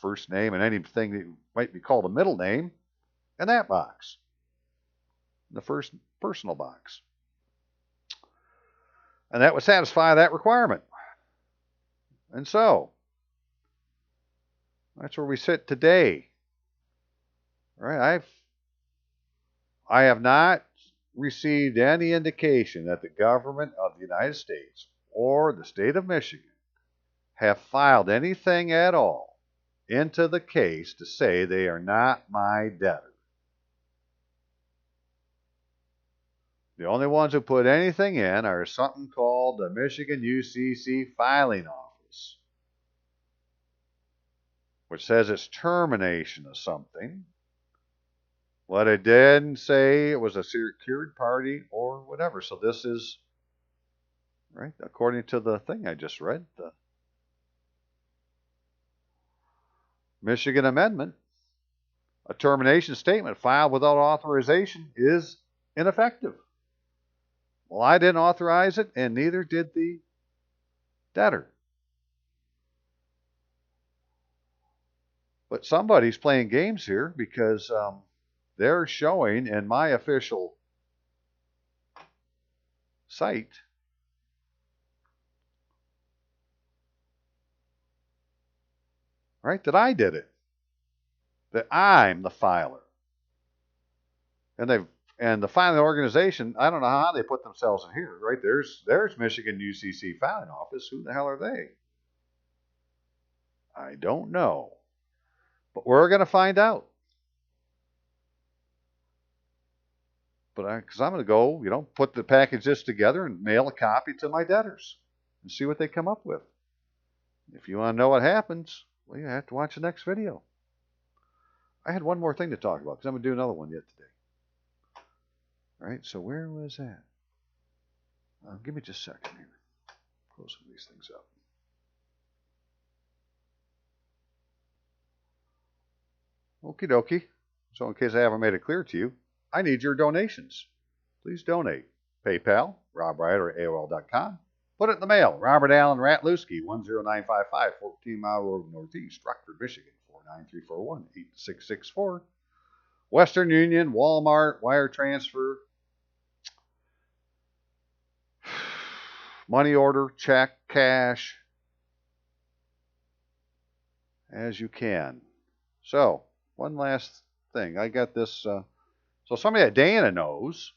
first name, and anything that might be called a middle name in that box, in the first personal box. And that would satisfy that requirement. And so, that's where we sit today. Right? I have not received any indication that the government of the United States or the state of Michigan have filed anything at all into the case to say they are not my debtor. The only ones who put anything in are something called the Michigan UCC Filing Office, which says it's termination of something. What it didn't say it was a secured party or whatever. So this is, right, according to the thing I just read, the Michigan amendment, a termination statement filed without authorization is ineffective. Well, I didn't authorize it, and neither did the debtor. But somebody's playing games here because they're showing in my official site right, that I did it, that I'm the filer. And the filing organization, I don't know how they put themselves in here, right? There's Michigan UCC Filing Office. Who the hell are they? I don't know. But we're going to find out. But because I'm going to go, put the packages together and mail a copy to my debtors and see what they come up with. If you want to know what happens, well, you have to watch the next video. I had one more thing to talk about because I'm going to do another one yet today. All right, so where was that? Give me just a second here. Close some of these things up. Okie dokie. So in case I haven't made it clear to you, I need your donations. Please donate. PayPal, RobRyder@AOL.com. Put it in the mail. Robert Allen Ratluski, 10955 14 Mile Road Northeast, Rockford, Michigan, 49341 8664. Western Union, Walmart, wire transfer, money order, check, cash, as you can. So, one last thing. I got this. So somebody that Dana knows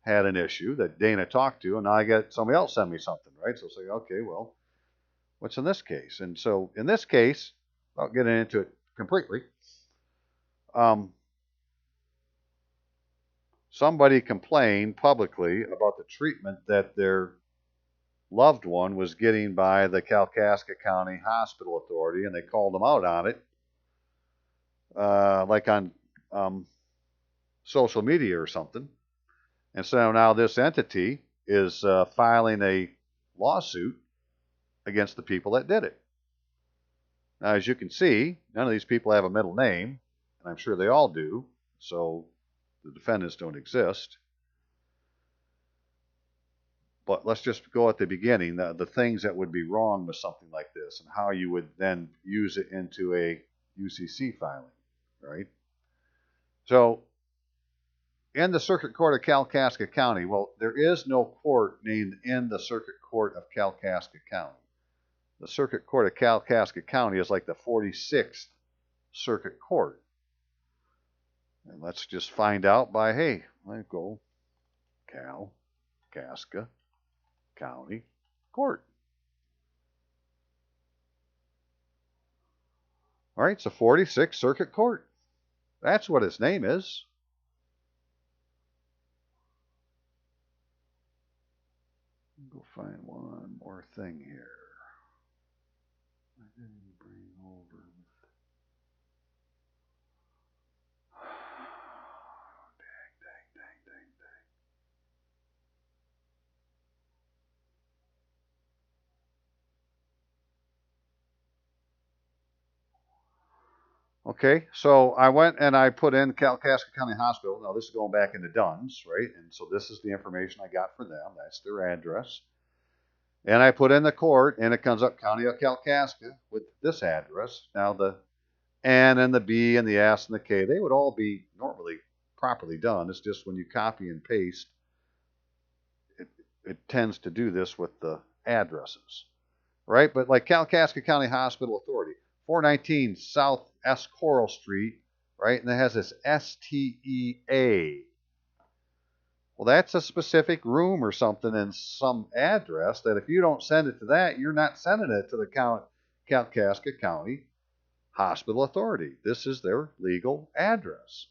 had an issue that Dana talked to, and now I got somebody else send me something, right? So say, okay, well, what's in this case? And so in this case, without getting into it completely, somebody complained publicly about the treatment that their loved one was getting by the Kalkaska County Hospital Authority, and they called them out on it, like on social media or something. And so now this entity is filing a lawsuit against the people that did it. Now, as you can see, none of these people have a middle name, and I'm sure they all do, so the defendants don't exist. But let's just go at the beginning, the things that would be wrong with something like this, and how you would then use it into a UCC filing, right? So, in the Circuit Court of Kalkaska County, well, there is no court named in the Circuit Court of Kalkaska County. The Circuit Court of Kalkaska County is like the 46th Circuit Court. And let's just find out by, hey, let go Kalkaska County Court. All right, it's the 46th Circuit Court. That's what its name is. Go find one more thing here. did he bring over? Dang. Okay, so I went and I put in Kalkaska County Hospital. Now, this is going back into Dunn's, right? And so this is the information I got for them. That's their address. And I put in the court, and it comes up County of Kalkaska with this address. Now, the N and the B and the S and the K, they would all be normally properly done. It's just when you copy and paste, it, it tends to do this with the addresses, right? But like Kalkaska County Hospital Authority, 419 South S. Coral Street, right? And it has this STEA. Well, that's a specific room or something in some address that if you don't send it to that, you're not sending it to the Kalkaska County Hospital Authority. This is their legal address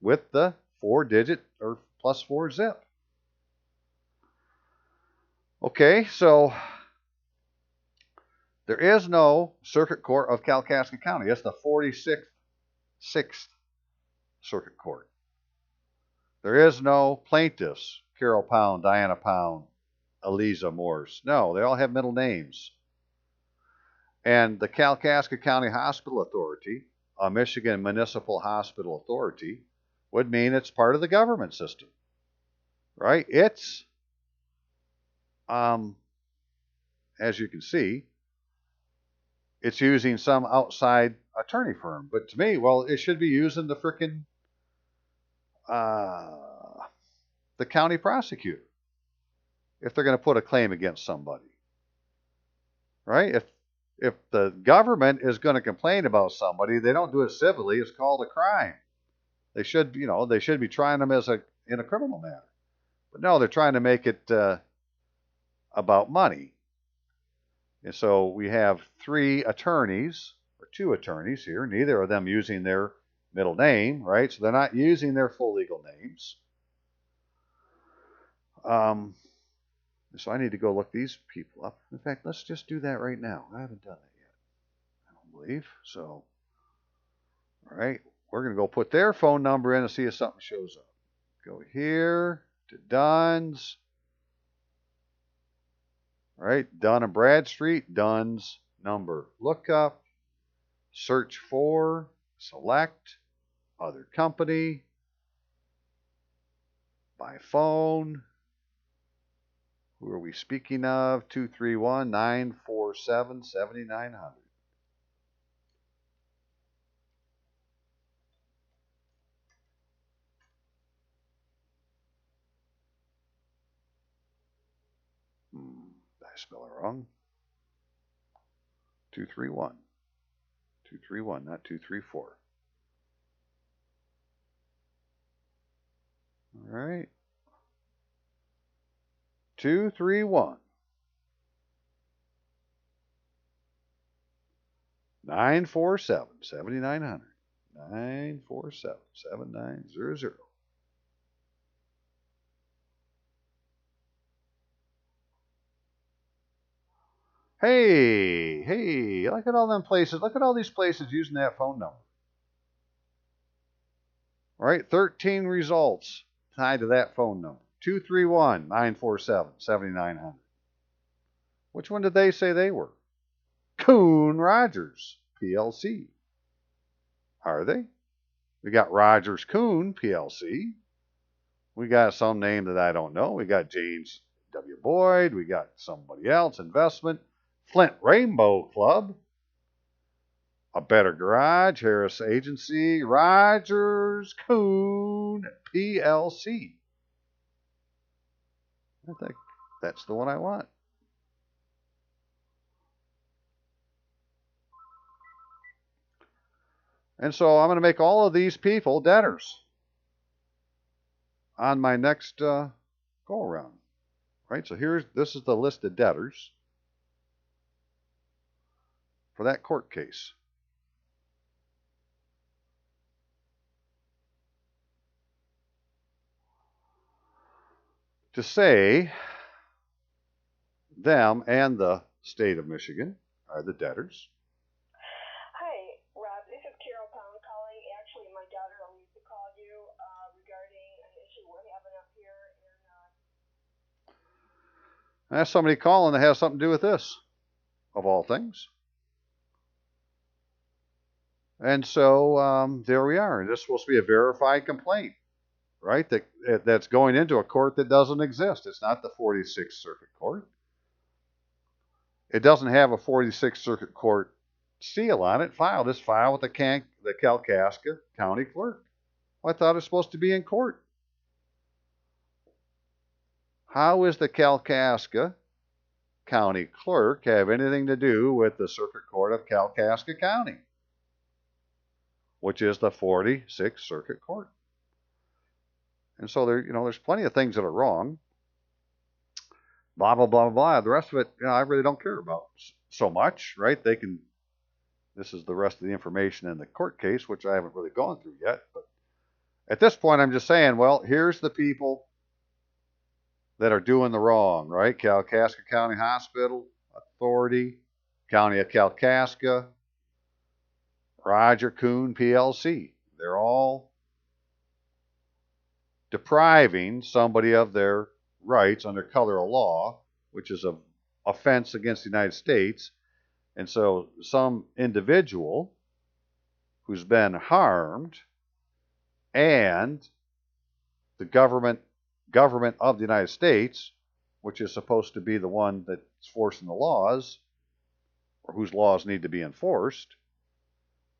with the 4-digit or +4 zip. Okay, so there is no Circuit Court of Kalkaska County. It's the 46th Circuit Court. There is no plaintiffs, Carol Pound, Diana Pound, Eliza Morse. No, they all have middle names. And the Kalkaska County Hospital Authority, a Michigan Municipal Hospital Authority, would mean it's part of the government system, right? It's, as you can see, it's using some outside attorney firm. But to me, well, it should be using the frickin' the county prosecutor if they're going to put a claim against somebody, right? If the government is going to complain about somebody, they don't do it civilly. It's called a crime. They should, they should be trying them in a criminal matter. But no, they're trying to make it about money. And so we have 3 attorneys or 2 attorneys here, neither of them using their middle name, right? So they're not using their full legal names. So I need to go look these people up. In fact, let's just do that right now. I haven't done that yet, I don't believe. So, all right, we're going to go put their phone number in and see if something shows up. Go here to Dunn's. All right, Dunn and Bradstreet, Dunn's number. Look up, search for, select, other company, by phone. Who are we speaking of? 231-947-7900. Did I spell it wrong? 231. 231, not 234. All right. 231 947 7900. 947 7900. Hey, look at all them places. Look at all these places using that phone number. All right, 13 results tied to that phone number. 231-947-7900. Which one did they say they were? Coon Rogers, PLC. Are they? We got Rogers Coon, PLC. We got some name that I don't know. We got James W. Boyd. We got somebody else, investment. Flint Rainbow Club. A Better Garage, Harris Agency, Rogers Coon, PLC. I think that's the one I want. And so I'm going to make all of these people debtors on my next go around. Right? So this is the list of debtors for that court case. To say them and the state of Michigan are the debtors. And that's somebody calling that has something to do with this, of all things. And so there we are. And this is supposed to be a verified complaint, right? That's going into a court that doesn't exist. It's not the 46th Circuit Court. It doesn't have a 46th Circuit Court seal on it. It's filed with the Kalkaska County Clerk. Well, I thought it was supposed to be in court. How is the Kalkaska County Clerk have anything to do with the Circuit Court of Kalkaska County, which is the 46th Circuit Court? And so there's plenty of things that are wrong. Blah, blah, blah, blah. The rest of it, I really don't care about so much, right? This is the rest of the information in the court case, which I haven't really gone through yet. But at this point, I'm just saying, well, here's the people that are doing the wrong, right? Kalkaska County Hospital Authority, County of Kalkaska, Roger Kuhn PLC. They're all depriving somebody of their rights under color of law, which is an offense against the United States. And so some individual who's been harmed and the government of the United States, which is supposed to be the one that's forcing the laws, or whose laws need to be enforced,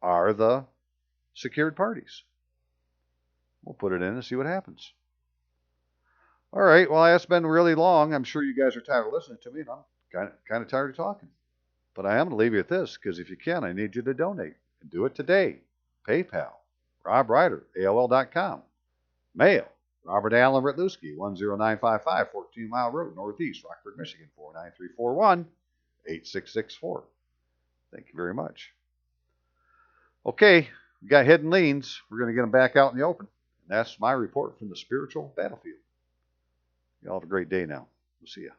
are the secured parties. We'll put it in and see what happens. All right, well, that's been really long. I'm sure you guys are tired of listening to me, and I'm kind of tired of talking. But I am going to leave you with this, because if you can, I need you to donate. And do it today. PayPal, Rob Ryder, AOL.com. Mail, Robert Allen Ritlewski, 10955 14 Mile Road, Northeast, Rockford, Michigan, 49341 8664. Thank you very much. Okay, we got hidden liens. We're going to get them back out in the open. And that's my report from the spiritual battlefield. Y'all have a great day now. We'll see you.